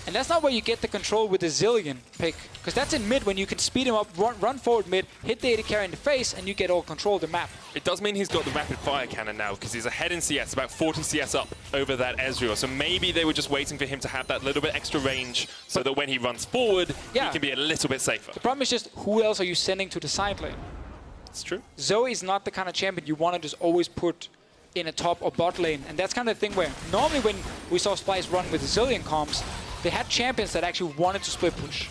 And that's not where you get the control with the Zilean pick. Because that's in mid when you can speed him up, run forward mid, hit the AD carry in the face, and you get all control of the map. It does mean he's got the rapid fire cannon now because he's ahead in CS, about 40 CS up over that Ezreal. So maybe they were just waiting for him to have that little bit extra range so that when he runs forward, he can be a little bit safer. The problem is just who else are you sending to the side lane? It's true. Zoe is not the kind of champion you want to just always put in a top or bot lane. And that's kind of the thing where normally when we saw Splyce run with Zilean comps, they had champions that actually wanted to split push.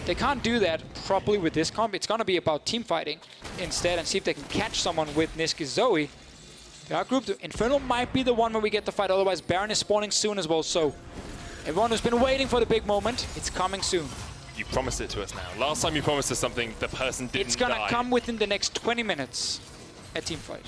They can't do that properly with this comp. It's going to be about team fighting instead and see if they can catch someone with Nisqy Zoe. They are grouped. Infernal might be the one where we get the fight. Otherwise, Baron is spawning soon as well. So everyone who's been waiting for the big moment, it's coming soon. You promised it to us now. Last time you promised us something, the person didn't It's going to come within the next 20 minutes, a team fight.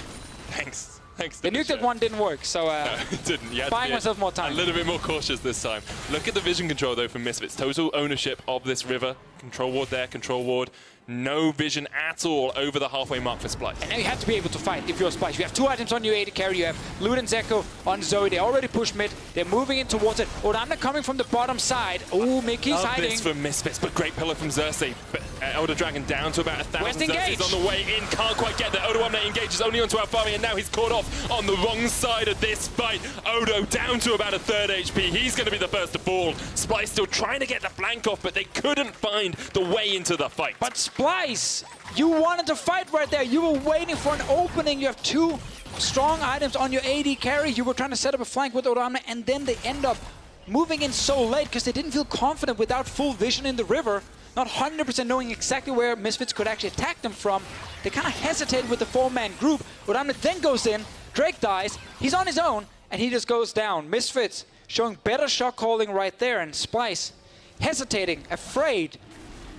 Thanks. Thanks. The nuke one didn't work, so no, it didn't. You had buying myself more time. A little bit more cautious this time. Look at the vision control, though, from Misfits. Total ownership of this river. Control ward there, control ward. No vision at all over the halfway mark for Splyce. And now you have to be able to fight if you're Splyce. You have 2 items on your AD carry. You have Lute and Zeko on Zoe. They already pushed mid. They're moving in towards it. Odoamne coming from the bottom side. Oh, Mikyx hiding. This from Misfits, but great pillar from Xerxe. But Elder Dragon down to about 1,000. Xerxe's on the way in. Can't quite get there. Odoamne engages only onto Alphari, and now he's caught off on the wrong side of this fight. Odo down to about a 3rd HP. He's going to be the first to fall. Splyce still trying to get the flank off, but they couldn't find the way into the fight. But Splyce, you wanted to fight right there. You were waiting for an opening. You have 2 strong items on your AD carry. You were trying to set up a flank with Odoamne, and then they end up moving in so late because they didn't feel confident without full vision in the river. Not 100% knowing exactly where Misfits could actually attack them from. They kind of hesitated with the 4-man group. Odoamne then goes in. Drake dies. He's on his own, and he just goes down. Misfits showing better shot calling right there, and Splyce hesitating, afraid.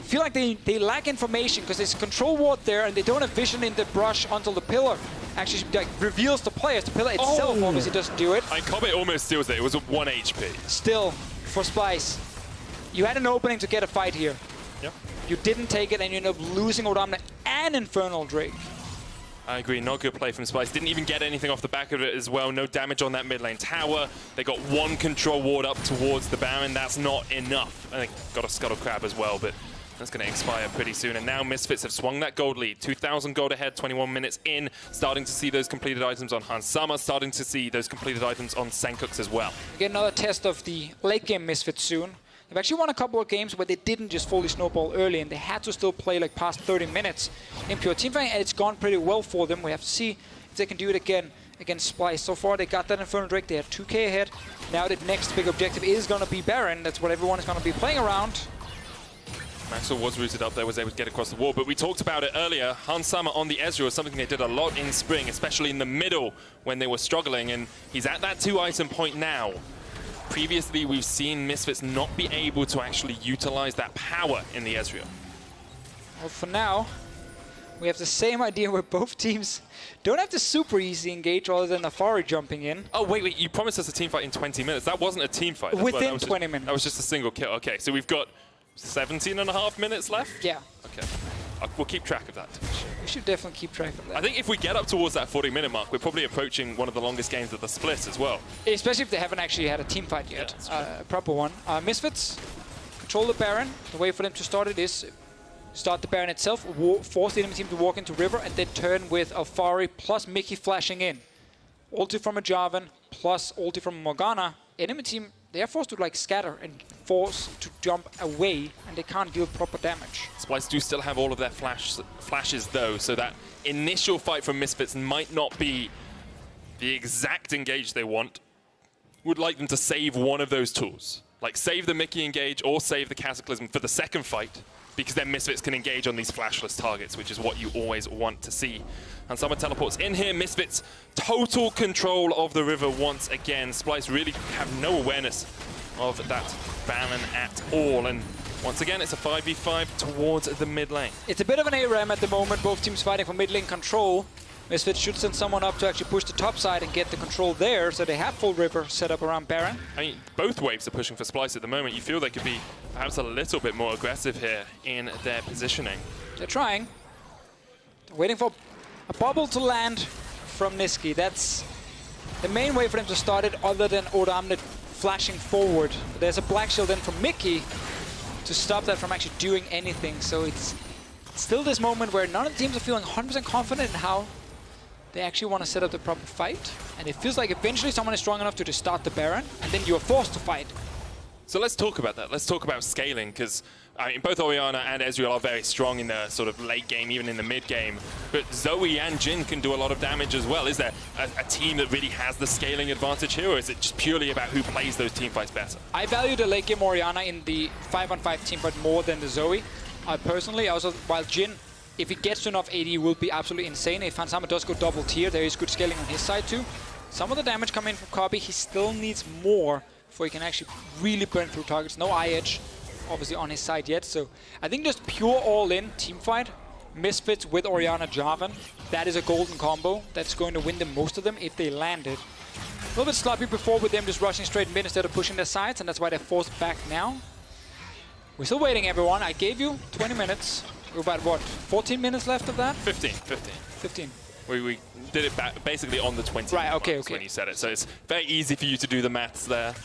Feel like they lack information because there's a control ward there and they don't have vision in the brush until the pillar actually reveals the players. The pillar itself obviously doesn't do it. And Kobbe almost steals it. It was a 1 HP. Still, for Splyce, you had an opening to get a fight here. Yep. You didn't take it and you end up losing Odoamne and Infernal Drake. I agree, not good play from Splyce. Didn't even get anything off the back of it as well. No damage on that mid lane tower. They got 1 control ward up towards the Baron. That's not enough. I think got a Scuttle Crab as well, but that's going to expire pretty soon. And now Misfits have swung that gold lead. 2,000 gold ahead, 21 minutes in. Starting to see those completed items on Hansama. Starting to see those completed items on Sencux as well. We get another test of the late game Misfits soon. They've actually won a couple of games where they didn't just fully snowball early and they had to still play like past 30 minutes in pure teamfighting, and it's gone pretty well for them. We have to see if they can do it again against Splyce. So far they got that Infernal Drake. They had 2k ahead. Now the next big objective is going to be Baron. That's what everyone is going to be playing around. Maxlore was rooted up there, was able to get across the wall, but we talked about it earlier. Hansama on the Ezreal was something they did a lot in spring, especially in the middle when they were struggling, and he's at that 2-item point now. Previously, we've seen Misfits not be able to actually utilize that power in the Ezreal. Well, for now, we have the same idea where both teams don't have to super easy engage other than Alphari jumping in. Oh, wait, you promised us a team fight in 20 minutes. That wasn't a team fight. Within 20 minutes. That was just a single kill. Okay, so we've got 17.5 minutes left? Yeah. Okay. We'll keep track of that. We should definitely keep track of that. I think if we get up towards that 40-minute mark, we're probably approaching one of the longest games of the split as well. Especially if they haven't actually had a team fight yet, a proper one. Misfits control the Baron. The way for them to start it is start the Baron itself, force the enemy team to walk into river, and then turn with Alphari plus Mikyx flashing in. Ulti from a Jarvan plus ulti from Morgana. Enemy team, they are forced to like scatter and force to jump away, and they can't deal proper damage. Splyce do still have all of their flashes though, so that initial fight from Misfits might not be the exact engage they want. Would like them to save one of those tools. Like save the Mikyx engage or save the Cataclysm for the second fight, because then Misfits can engage on these flashless targets, which is what you always want to see. And someone teleports in here. Misfits, total control of the river once again. Splyce really have no awareness of that Baron at all. And once again, it's a 5v5 towards the mid lane. It's a bit of an ARAM at the moment, both teams fighting for mid lane control. Misfits should send someone up to actually push the top side and get the control there, so they have full river set up around Baron. I mean, both waves are pushing for Splyce at the moment. You feel they could be perhaps a little bit more aggressive here in their positioning. They're trying. They're waiting for a bubble to land from Nisqy. That's the main way for them to start it, other than Odoamne flashing forward. There's a black shield in from Mikyx to stop that from actually doing anything. So it's still this moment where none of the teams are feeling 100% confident in how they actually want to set up the proper fight. And it feels like eventually someone is strong enough to just start the Baron, and then you are forced to fight. So let's talk about that. Let's talk about scaling, because I mean, both Orianna and Ezreal are very strong in the sort of late game, even in the mid game. But Zoe and Jhin can do a lot of damage as well. Is there a team that really has the scaling advantage here, or is it just purely about who plays those team fights better? I value the late game Orianna in the 5-on-5 team fight more than the Zoe. Personally, also, while Jhin, if he gets to enough AD, will be absolutely insane. If Fansama does go double tier, there is good scaling on his side too. Some of the damage coming in from Kobbe, he still needs more before he can actually really burn through targets. No eye edge, obviously, on his side yet. So I think just pure all-in team fight, Misfits with Orianna Jarvan, that is a golden combo that's going to win them most of them if they land it. A little bit sloppy before with them just rushing straight mid instead of pushing their sides, and that's why they're forced back now. We're still waiting, everyone. I gave you 20 minutes. We're about, what, 14 minutes left of that? 15. We did it basically on the 20 right, okay. when you said it. So it's very easy for you to do the maths there.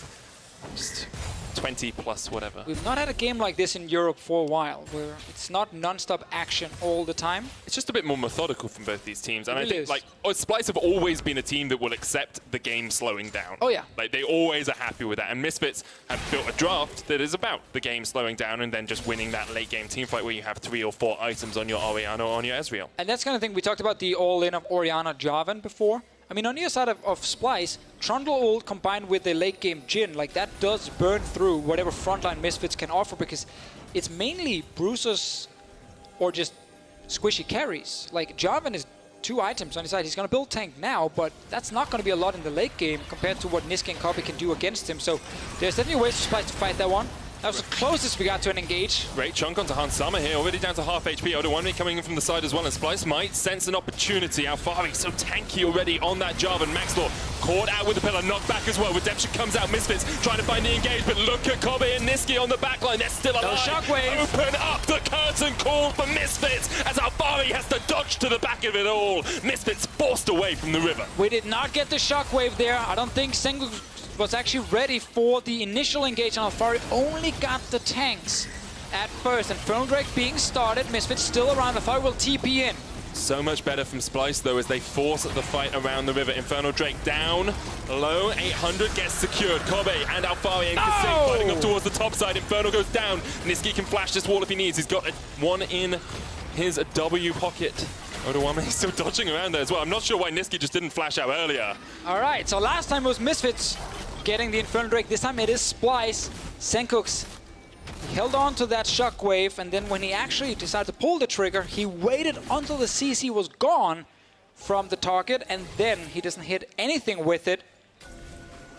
Just 20 plus whatever. We've not had a game like this in Europe for a while, where it's not non-stop action all the time. It's just a bit more methodical from both these teams. And It I think, is. like, Splyce have always been a team that will accept the game slowing down. Oh, yeah. Like, they always are happy with that. And Misfits have built a draft that is about the game slowing down and then just winning that late game team fight where you have 3 or 4 items on your Orianna or on your Ezreal. And that's kind of thing, we talked about the all-in of Orianna Jarvan before. I mean, on the other side of Splyce, Trundle ult combined with the late game Jhin, like that does burn through whatever frontline Misfits can offer, because it's mainly bruisers or just squishy carries. Like, Jarvan is 2 items on his side. He's going to build tank now, but that's not going to be a lot in the late game compared to what Nisqy and Kobbe can do against him. So there's definitely ways for Splyce to fight that one. That was the closest we got to an engage. Great chunk onto Hansama here, already down to half HP. Odoamne coming in from the side as well, and Splyce might sense an opportunity. Alphari so tanky already on that Jarvan. Maxlore caught out with the pillar, knocked back as well. Redemption comes out, Misfits trying to find the engage, but look at Kobbe and Nisqy on the backline. They're still alive. Shockwave. Open up the curtain call for Misfits as Alphari has to dodge to the back of it all. Misfits forced away from the river. We did not get the shockwave there. I don't think Sencux was actually ready for the initial engage, and Alphari only got the tanks at first. Infernal Drake being started, Misfits still around. Alphari will TP in. So much better from Splyce though as they force the fight around the river. Infernal Drake down low, 800 gets secured. Kobbe and Alphari and Kasing fighting up towards the top side. Infernal goes down. Nisqy can flash this wall if he needs. He's got one in his W pocket. Odoamne is still dodging around there as well. I'm not sure why Nisqy just didn't flash out earlier. All right, so last time it was Misfits getting the Infernal Drake. This time it is Splyce. Sencux held on to that shockwave, and then when he actually decided to pull the trigger, he waited until the CC was gone from the target, and then he doesn't hit anything with it.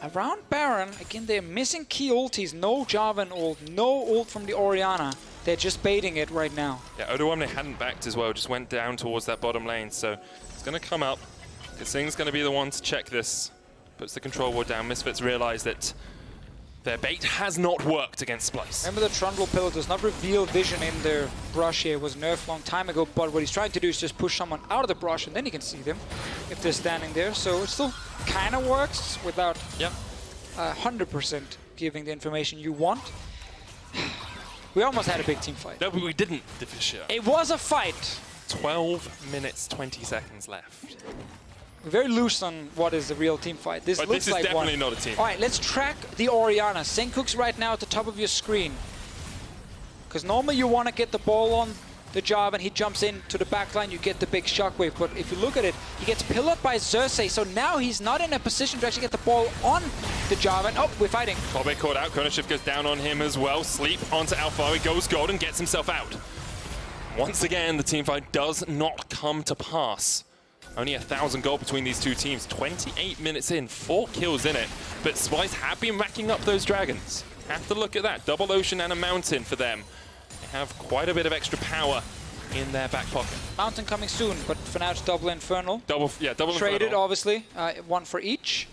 Around Baron, again, they're missing key ultis. No Jarvan ult, no ult from the Orianna. They're just baiting it right now. Yeah, Odoamne hadn't backed as well, just went down towards that bottom lane, so it's going to come up. Kasing's going to be the one to check this. Puts the control ward down. Misfits realize that their bait has not worked against Splyce. Remember, the Trundle pillar does not reveal vision in their brush here. It was nerfed a long time ago, but what he's trying to do is just push someone out of the brush, and then you can see them if they're standing there. So it still kind of works without 100% giving the information you want. We almost had a big team fight. No, but we didn't, Deficio. It was a fight. 12 minutes, 20 seconds left. We're very loose on what is the real team fight. This looks like one. Definitely not a team. All right, let's track the Orianna. Sencux right now at the top of your screen. Because normally you want to get the ball on the Jarvan, he jumps in to the backline, you get the big shockwave. But if you look at it, he gets pillared by Xerxe, so now he's not in a position to actually get the ball on the Jarvan. Oh, we're fighting. Kobbe caught out, Chrono Shift goes down on him as well. Sleep onto Alphari, goes gold and gets himself out. Once again, the team fight does not come to pass. Only 1,000 gold between these two teams. 28 minutes in, 4 kills in it. But Splyce have been racking up those dragons. Have to look at that. Double Ocean and a Mountain for them. They have quite a bit of extra power in their back pocket. Mountain coming soon, but for now it's double Infernal. Double Traded, Infernal. obviously. One for each.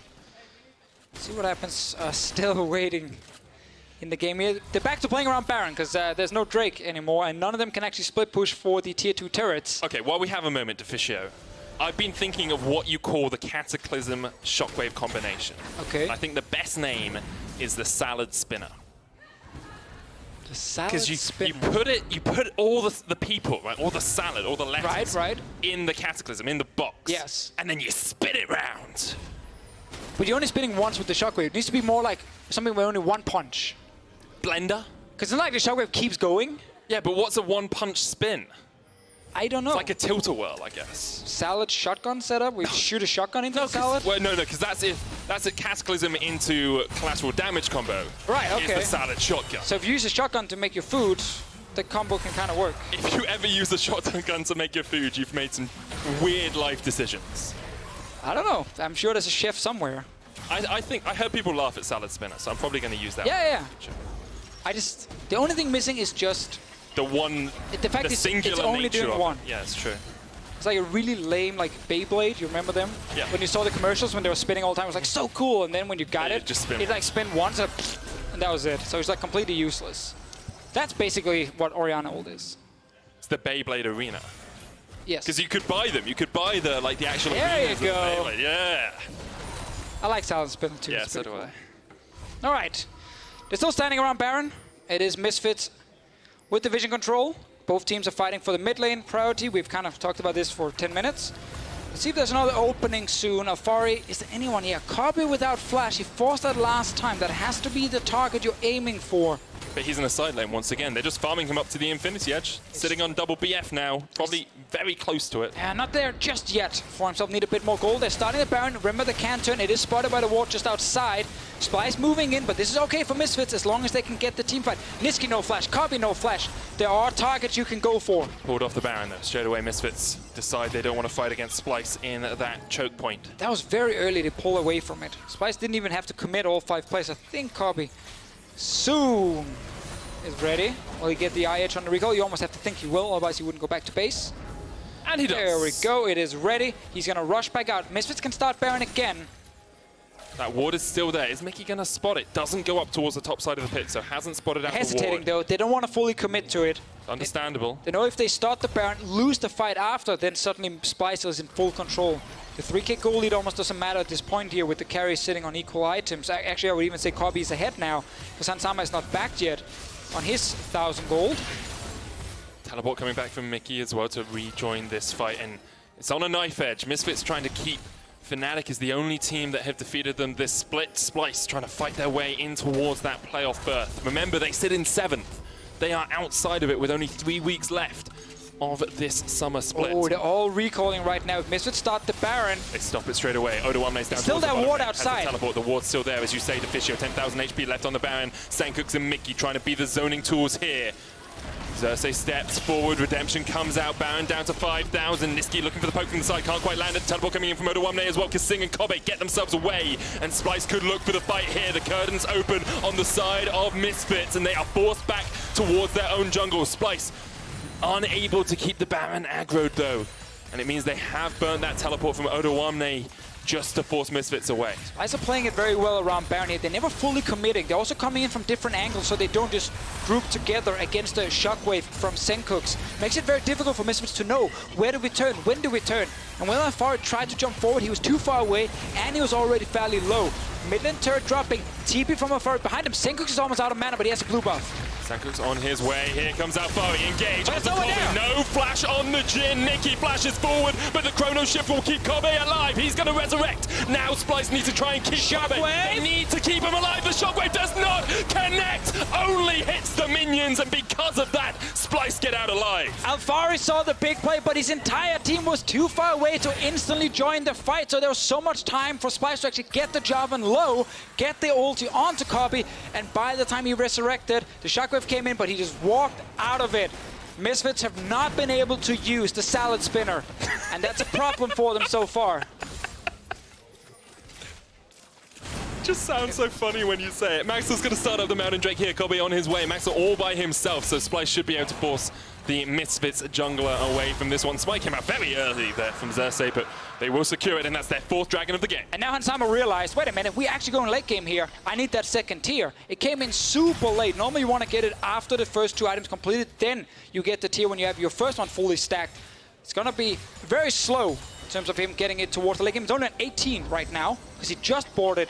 See what happens. Still waiting in the game here. They're back to playing around Baron, because there's no Drake anymore, and none of them can actually split push for the tier 2 turrets. Okay, while we have a moment, Deficio, I've been thinking of what you call the Cataclysm Shockwave combination. Okay. I think the best name is the Salad Spinner. The Salad Because you put all the people, right, all the salad, all the letters right. in the Cataclysm, in the box. Yes. And then you spin it round. But you're only spinning once with the Shockwave. It needs to be more like something where only one punch. Blender? Because it's not like the Shockwave keeps going. Yeah, but what's a one-punch spin? I don't know. It's like a tilt-a-whirl, I guess. Salad shotgun setup? We shoot a shotgun into the salad? Well, no, because that's a Cataclysm into collateral damage combo. Right, okay. Is the salad shotgun. So if you use a shotgun to make your food, the combo can kind of work. If you ever use a shotgun to make your food, you've made some weird life decisions. I don't know. I'm sure there's a chef somewhere. I heard people laugh at Salad Spinner, so I'm probably going to use that. Yeah. The only thing missing is just the fact it's only doing one. Yeah, it's true. It's like a really lame, like Beyblade. You remember them? Yeah. When you saw the commercials when they were spinning all the time, it was like so cool. And then when you got it, just spin it like spin once and that was it. So it's like completely useless. That's basically what Orianna ult is. It's the Beyblade Arena. Yes. Because you could buy them. You could buy the actual. There you arenas go. of Beyblade. Yeah. I like Salad Spinner too. Yeah, so do I. All right. They're still standing around Baron. It is Misfits with division control. Both teams are fighting for the mid lane priority. We've kind of talked about this for 10 minutes. Let's see if there's another opening soon. Alphari, is there anyone here? Kobbe without flash. He forced that last time. That has to be the target you're aiming for. But he's in the side lane once again. They're just farming him up to the Infinity Edge. Sitting on double BF now. Probably very close to it. Not there just yet. For himself, need a bit more gold. They're starting the Baron. Remember the can turn. It is spotted by the ward just outside. Splyce moving in, but this is okay for Misfits as long as they can get the team fight. Nisqy no flash. Kobbe no flash. There are targets you can go for. Pulled off the Baron though. Straight away Misfits decide they don't want to fight against Splyce in that choke point. That was very early to pull away from it. Splyce didn't even have to commit all 5 plays. I think Kobbe soon is ready. Will he get the IH on the recall? You almost have to think he will, otherwise he wouldn't go back to base. And he does. There we go. It is ready. He's going to rush back out. Misfits can start Baron again. That ward is still there. Is Mikyx going to spot it? Doesn't go up towards the top side of the pit, so hasn't spotted out the ward. Hesitating though. They don't want to fully commit to it. Understandable. They know if they start the Baron, lose the fight after, then suddenly Splyce is in full control. The 3k gold lead almost doesn't matter at this point here with the carries sitting on equal items. Actually, I would even say Kobbe is ahead now, because Hansama is not backed yet on his 1,000 gold. Teleport coming back from Mikyx as well to rejoin this fight, and it's on a knife edge. Misfits trying to keep. Fnatic is the only team that have defeated them this split. Splyce trying to fight their way in towards that playoff berth. Remember, they sit in 7th. They are outside of it with only 3 weeks left of this summer split. Oh, they're all recalling right now. If Misfits start the Baron, they stop it straight away. Odoamne's down. Still that ward outside. Teleport. The ward's still there, as you say. Deficio, 10,000 HP left on the Baron. Sencux and Mikyx trying to be the zoning tools here. Xerxe steps forward, Redemption comes out, Baron down to 5,000. Nisqy looking for the poke from the side, can't quite land it. Teleport coming in from Odoamne as well. Kasing and Kobbe get themselves away, and Splyce could look for the fight here. The curtains open on the side of Misfits, and they are forced back towards their own jungle. Splyce unable to keep the Baron aggroed though, and it means they have burnt that teleport from Odoamne just to force Misfits away. Splyce are playing it very well around Baron here. They're never fully committing. They're also coming in from different angles so they don't just group together against the shockwave from Sencux. Makes it very difficult for Misfits to know where do we turn, when do we turn. And when Alphari tried to jump forward, he was too far away and he was already fairly low. Midland turret dropping, TP from Alphari behind him. Sencux is almost out of mana, but he has a blue buff. Sencux on his way. Here comes Alphari. Engage. But it's over there. No flash on the Jhin. Nisqy flashes forward, but the Chrono Shift will keep Kobbe alive. He's going to resurrect. Now Splyce needs to try and keep Kobbe. They need to keep him alive. The Shockwave does not connect. Only hits the minions, and because of that, Splyce get out alive. Alphari saw the big play, but his entire team was too far away to instantly join the fight. So there was so much time for Splyce to actually get the Jarvan low, get the ulti onto Kobbe, and by the time he resurrected, the Shockwave came in, but he just walked out of it. Misfits have not been able to use the salad spinner, and that's a problem for them so far. just sounds so funny when you say it. Maxlore's going to start up the Mountain Drake here. Kobbe on his way. Maxlore all by himself, so Splyce should be able to force the Misfits jungler away from this one. Spike came out very early there from Xerxe, but they will secure it, and that's their 4th dragon of the game. And now Hansama realized, wait a minute, we actually going late game here. I need that 2nd tier. It came in super late. Normally you want to get it after the first 2 items completed, then you get the tier when you have your first one fully stacked. It's going to be very slow in terms of him getting it towards the late game. He's only at 18 right now, because he just boarded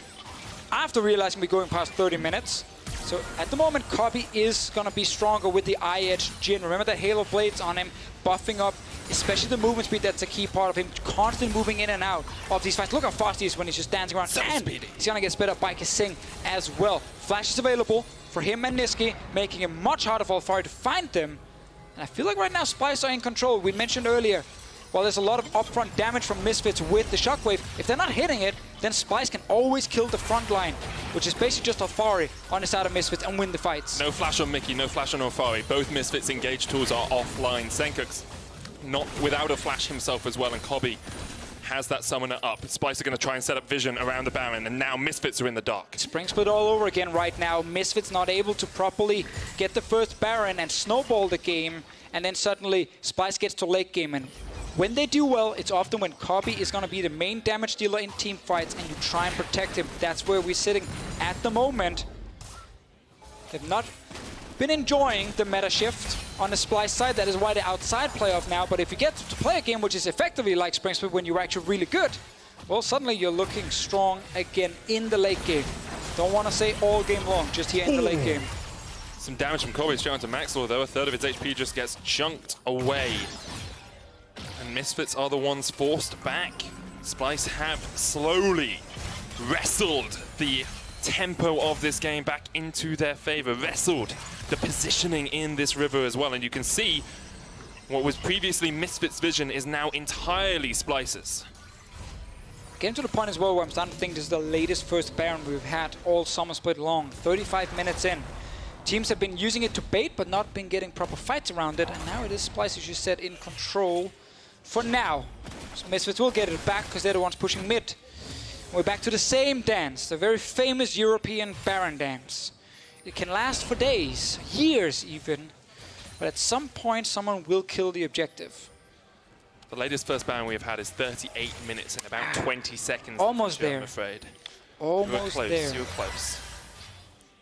after realizing we're going past 30 minutes. So at the moment, Kobbe is going to be stronger with the eye-edge Jhin. Remember that Halo Blades on him, buffing up, especially the movement speed. That's a key part of him, constantly moving in and out of these fights. Look how fast he is when he's just dancing around. So and speedy. He's going to get sped up by Kasing as well. Flash is available for him and Nisqy, making it much harder for Alphari to find them. And I feel like right now Splyce are in control. We mentioned earlier, while there's a lot of upfront damage from Misfits with the Shockwave, if they're not hitting it, then Splyce can always kill the front line, which is basically just Alphari on the side of Misfits, and win the fights. No flash on Mikyx, no flash on Alphari. Both Misfits engage tools are offline. Sencux not without a flash himself as well, and Kobbe has that summoner up. Splyce are going to try and set up vision around the Baron, and now Misfits are in the dark. Spring split all over again right now. Misfits not able to properly get the first Baron and snowball the game, and then suddenly Splyce gets to late game. And when they do well, it's often when Kobbe is going to be the main damage dealer in team fights, and you try and protect him. That's where we're sitting at the moment. They've not been enjoying the meta shift on the Splyce side. That is why they're outside playoff now. But if you get to play a game which is effectively like Spring Split when you're actually really good, well, suddenly you're looking strong again in the late game. Don't want to say all game long, just here in the late game. Some damage from Kobbe straight onto Maxlore, though. A third of his HP just gets chunked away. And Misfits are the ones forced back. Splyce have slowly wrestled the tempo of this game back into their favor, wrestled the positioning in this river as well. And you can see what was previously Misfits' vision is now entirely Splyce's. Getting to the point as well where I'm starting to think this is the latest first Baron we've had all summer split long. 35 minutes in. Teams have been using it to bait, but not been getting proper fights around it. And now it is Splyce, as you said, in control for now. So Misfits will get it back because they're the ones pushing mid. We're back to the same dance, the very famous European Baron dance. It can last for days, years even, but at some point someone will kill the objective. The latest first Baron we have had is 38 minutes and about 20 seconds. Almost there. I'm afraid. Almost there. You were close.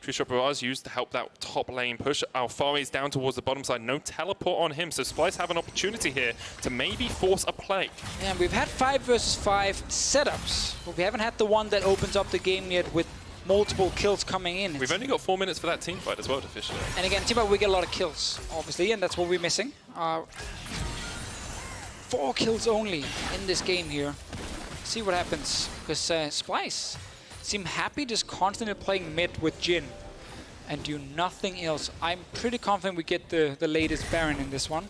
Trishop Barrage used to help that top lane push. Alphari's down towards the bottom side. No teleport on him, so Splyce have an opportunity here to maybe force a play. Yeah, we've had 5 versus 5 setups, but we haven't had the one that opens up the game yet with multiple kills coming in. We've only got 4 minutes for that team fight as well, Deficio. And again, team fight, we get a lot of kills, obviously, and that's what we're missing. 4 kills only in this game here. See what happens, because Splyce seem happy just constantly playing mid with Jhin and do nothing else. I'm pretty confident we get the latest Baron in this one.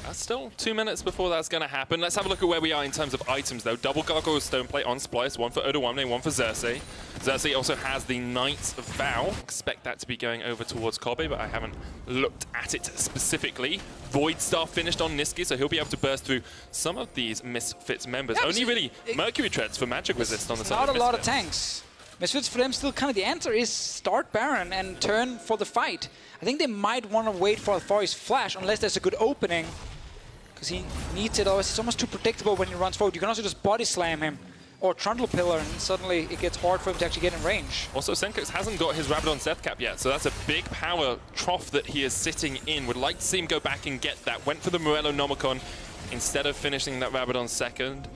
That's still 2 minutes before that's going to happen. Let's have a look at where we are in terms of items, though. Double Gargoyle Stoneplate on Splyce, one for Odoamne, one for Xerxe. Xerxe also has the Knight's Vow. Expect that to be going over towards Kobbe, but I haven't looked at it specifically. Void Star finished on Nisqy, so he'll be able to burst through some of these Misfits members. Yeah, only really Mercury Treads for magic resist on the side of Not a lot of Misfits. tanks. Misfits for them still kind of the answer is start Baron and turn for the fight. I think they might want to wait for Alphari's flash unless there's a good opening, because he needs it. Otherwise, it's almost too predictable when he runs forward. You can also just body slam him or Trundle Pillar, and suddenly it gets hard for him to actually get in range. Also, Sencux hasn't got his Rabadon Death Cap yet, so that's a big power trough that he is sitting in. Would like to see him go back and get that. Went for the Morello Nomicon instead of finishing that Rabadon second.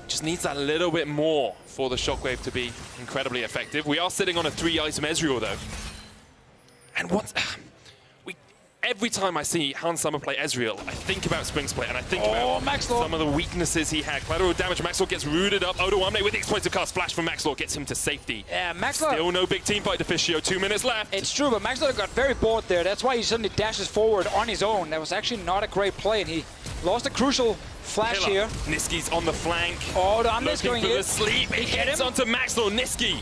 Just needs that little bit more for the Shockwave to be incredibly effective. We are sitting on a 3-item Ezreal, though. And every time I see Hansama play Ezreal, I think about Spring Split, and I think about Maxlore. some of the weaknesses he had. Collateral damage, Maxlore gets rooted up. Odoamne with the explosive cast flash from Maxlore gets him to safety. Yeah, Maxlore. Still no big team fight, Deficio. 2 minutes left. It's true, but Maxlore got very bored there. That's why he suddenly dashes forward on his own. That was actually not a great play, and he lost a crucial flash here. Nisqy's on the flank. Oh, Odoamne's going for in. the sleep. It He get gets him. onto Maxlore. Nisqy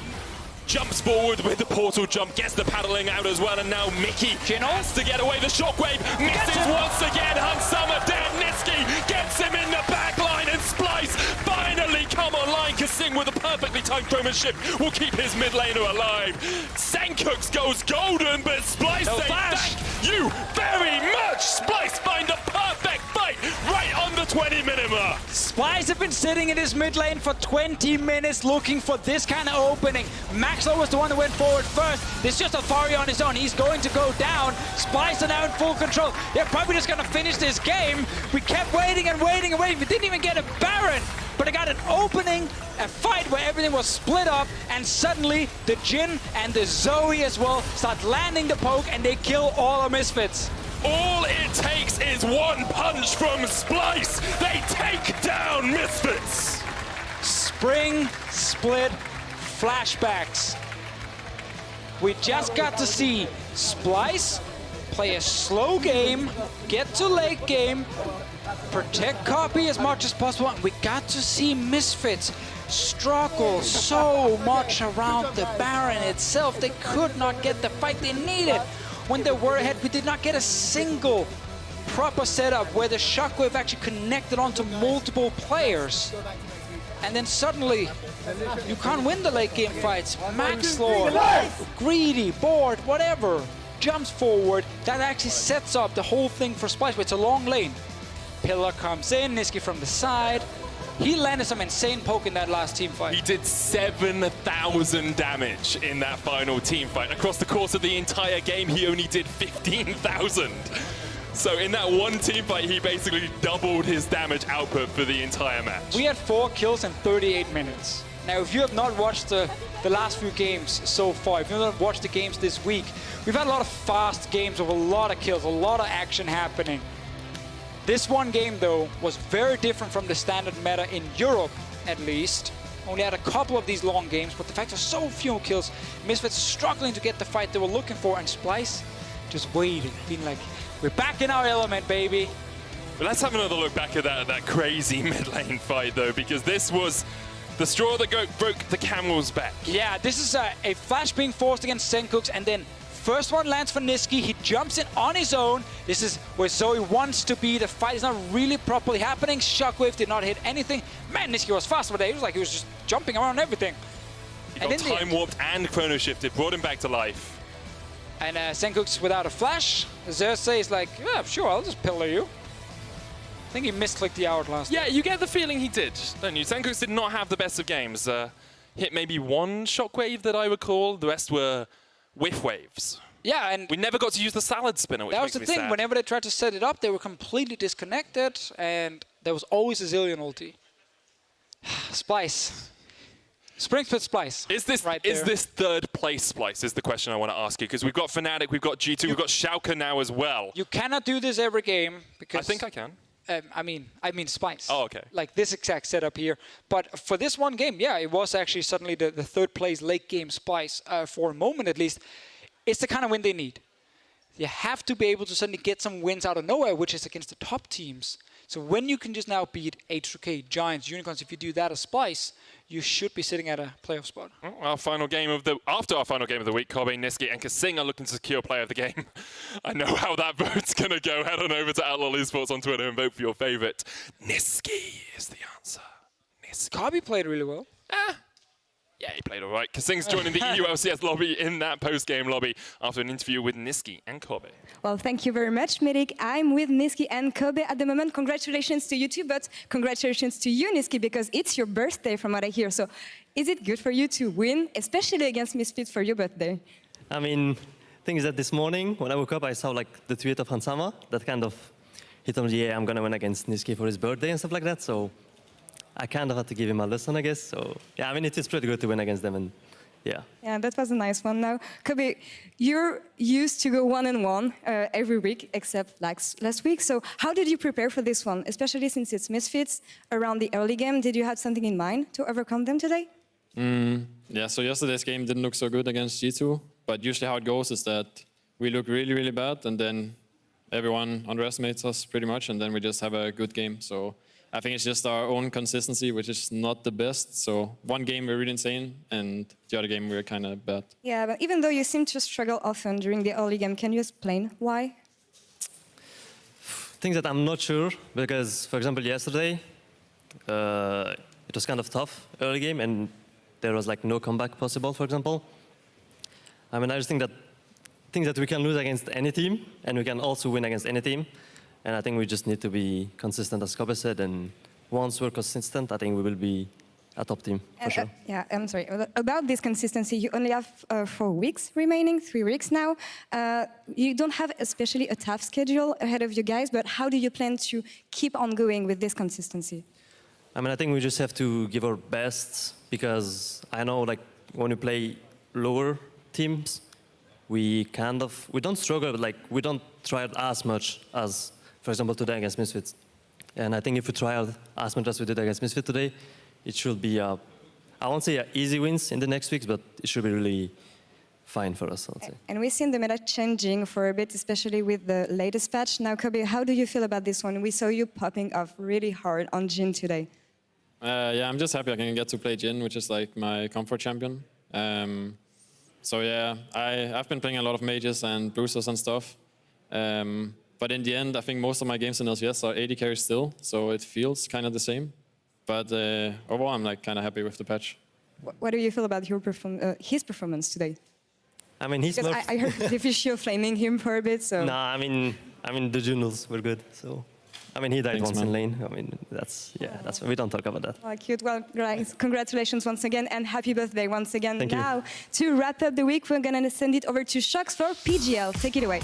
jumps forward with the portal jump, gets the paddling out as well, and now Mikyx Jhin has to get away. The Shockwave misses once again. Hansama dead. Nisqy gets him in the back line, and Splyce finally come online. Kasing with a perfectly timed Chroma's shift will keep his mid laner alive. Sencux goes golden, but Splyce say thank you very much. Splyce find the perfect fight right on the 20-minute mark. Splyce have been sitting in his mid lane for 20 minutes looking for this kind of opening. Maxlore was the one that went forward first. There's just Alphari on his own. He's going to go down. Splyce are now in full control. They're probably just going to finish this game. We kept waiting and waiting and waiting. We didn't even get a Baron, but I got an opening, a fight where everything was split up, and suddenly the Jhin and the Zoe as well start landing the poke, and they kill all our Misfits. All it takes is one punch from Splyce. They take down Misfits. Spring split flashbacks. We just got to see Splyce play a slow game, get to late game, protect Kobbe as much as possible, and we got to see Misfits struggle so much around the Baron itself. They could not get the fight they needed. When they were ahead, we did not get a single proper setup where the shockwave actually connected onto multiple players. And then suddenly, you can't win the late game fights. Maxlore, greedy, bored, whatever, jumps forward. That actually sets up the whole thing for Splyce, where it's a long lane. Pillar comes in, Nisqy from the side. He landed some insane poke in that last team fight. He did 7,000 damage in that final team fight. Across the course of the entire game, he only did 15,000. So in that one team fight, he basically doubled his damage output for the entire match. We had 4 kills in 38 minutes. Now, if you have not watched the last few games so far, if you have not watched the games this week, we've had a lot of fast games with a lot of kills, a lot of action happening. This one game, though, was very different from the standard meta in Europe, at least. Only had a couple of these long games, but the fact there's so few kills, Misfits struggling to get the fight they were looking for, and Splyce just waiting, being like, we're back in our element, baby. But let's have another look back at that crazy mid lane fight, though, because this was the straw that broke the camel's back. Yeah, this is a flash being forced against Sencux, and then first one lands for Nisqy. He jumps in on his own. This is where Zoe wants to be. The fight is not really properly happening. Shockwave did not hit anything. Man, Nisqy was fast today. It was like he was just jumping around everything. He got time warped and chrono shifted, brought him back to life. And Sencux without a flash. Xerxe is like, yeah, sure, I'll just pillar you. I think he misclicked the Hourglass. Yeah, you get the feeling he did, don't you? Sencux did not have the best of games. Hit maybe one shockwave that I recall. The rest were whiff waves. Yeah, and we never got to use the salad spinner, which that was makes the me thing. sad. Whenever they tried to set it up, they were completely disconnected, and there was always a Zilean ulti. Splyce. Spring Split Splyce. Is this third place Splyce is the question I want to ask you, because we've got Fnatic, we've got G2, we've got Schalke now as well. You cannot do this every game because I think I can. I mean Splyce. Oh, okay. Like this exact setup here. But for this one game, yeah, it was actually suddenly the third place late game Splyce for a moment at least. It's the kind of win they need. You have to be able to suddenly get some wins out of nowhere, which is against the top teams. So when you can just now beat H2K, Giants, Unicorns, if you do that as Splyce, you should be sitting at a playoff spot. Well, after our final game of the week, Kobbe, Nisqy, and Kasing are looking to secure player of the game. I know how that vote's going to go. Head on over to @lolesports on Twitter and vote for your favorite. Nisqy is the answer. Nisqy. Kobbe played really well. Yeah, he played all right. Kasing's joining the EU LCS lobby in that post-game lobby after an interview with Nisqy and Kobbe. Well, thank you very much, Mikyx. I'm with Nisqy and Kobbe at the moment. Congratulations to you two, but congratulations to you, Nisqy, because it's your birthday from what I hear. So is it good for you to win, especially against Misfits for your birthday? I mean, thing is that this morning, when I woke up, I saw like the tweet of Hansama that kind of, he told me, yeah, I'm going to win against Nisqy for his birthday and stuff like that. So I kind of had to give him a lesson, I guess. So yeah, I mean, it's pretty good to win against them, and yeah. Yeah, that was a nice one. Now, Kobbe, you're used to go 1-1 every week, except like last week. So how did you prepare for this one, especially since it's Misfits around the early game? Did you have something in mind to overcome them today? Yeah, so yesterday's game didn't look so good against G2, but usually how it goes is that we look really, really bad, and then everyone underestimates us pretty much, and then we just have a good game. So I think it's just our own consistency, which is not the best. So one game we're really insane, and the other game we're kind of bad. Yeah, but even though you seem to struggle often during the early game, can you explain why? Things that I'm not sure, because, for example, yesterday, it was kind of tough early game, and there was like no comeback possible, for example. I mean, I just think that we can lose against any team, and we can also win against any team. And I think we just need to be consistent, as Kobbe said. And once we're consistent, I think we will be a top team, for sure. Yeah, I'm sorry. About this consistency, you only have 4 weeks remaining, 3 weeks now. You don't have especially a tough schedule ahead of you guys, but how do you plan to keep on going with this consistency? I mean, I think we just have to give our best, because I know, like, when we play lower teams, we don't struggle, but like, we don't try it as much as, for example, today against Misfits. And I think if we try out as much as we did against Misfits today, it should be, I won't say easy wins in the next weeks, but it should be really fine for us, I'll say. And we've seen the meta changing for a bit, especially with the latest patch. Now, Kobbe, how do you feel about this one? We saw you popping off really hard on Jhin today. Yeah, I'm just happy I can get to play Jhin, which is like my comfort champion. So yeah, I've been playing a lot of mages and boosters and stuff. But in the end, I think most of my games in LCS are AD carries still, so it feels kind of the same. But overall, I'm like kind of happy with the patch. What do you feel about his performance today? I mean, he's Because I heard Deficio flaming him for a bit, so... No, I mean the jungles were good, so... I mean, he died Thanks, once man. in lane. I mean, we don't talk about that. Oh, cute. Well, guys, congratulations once again, and happy birthday once again. Thank you. Now, to wrap up the week, we're going to send it over to Xerxe for PGL. Take it away.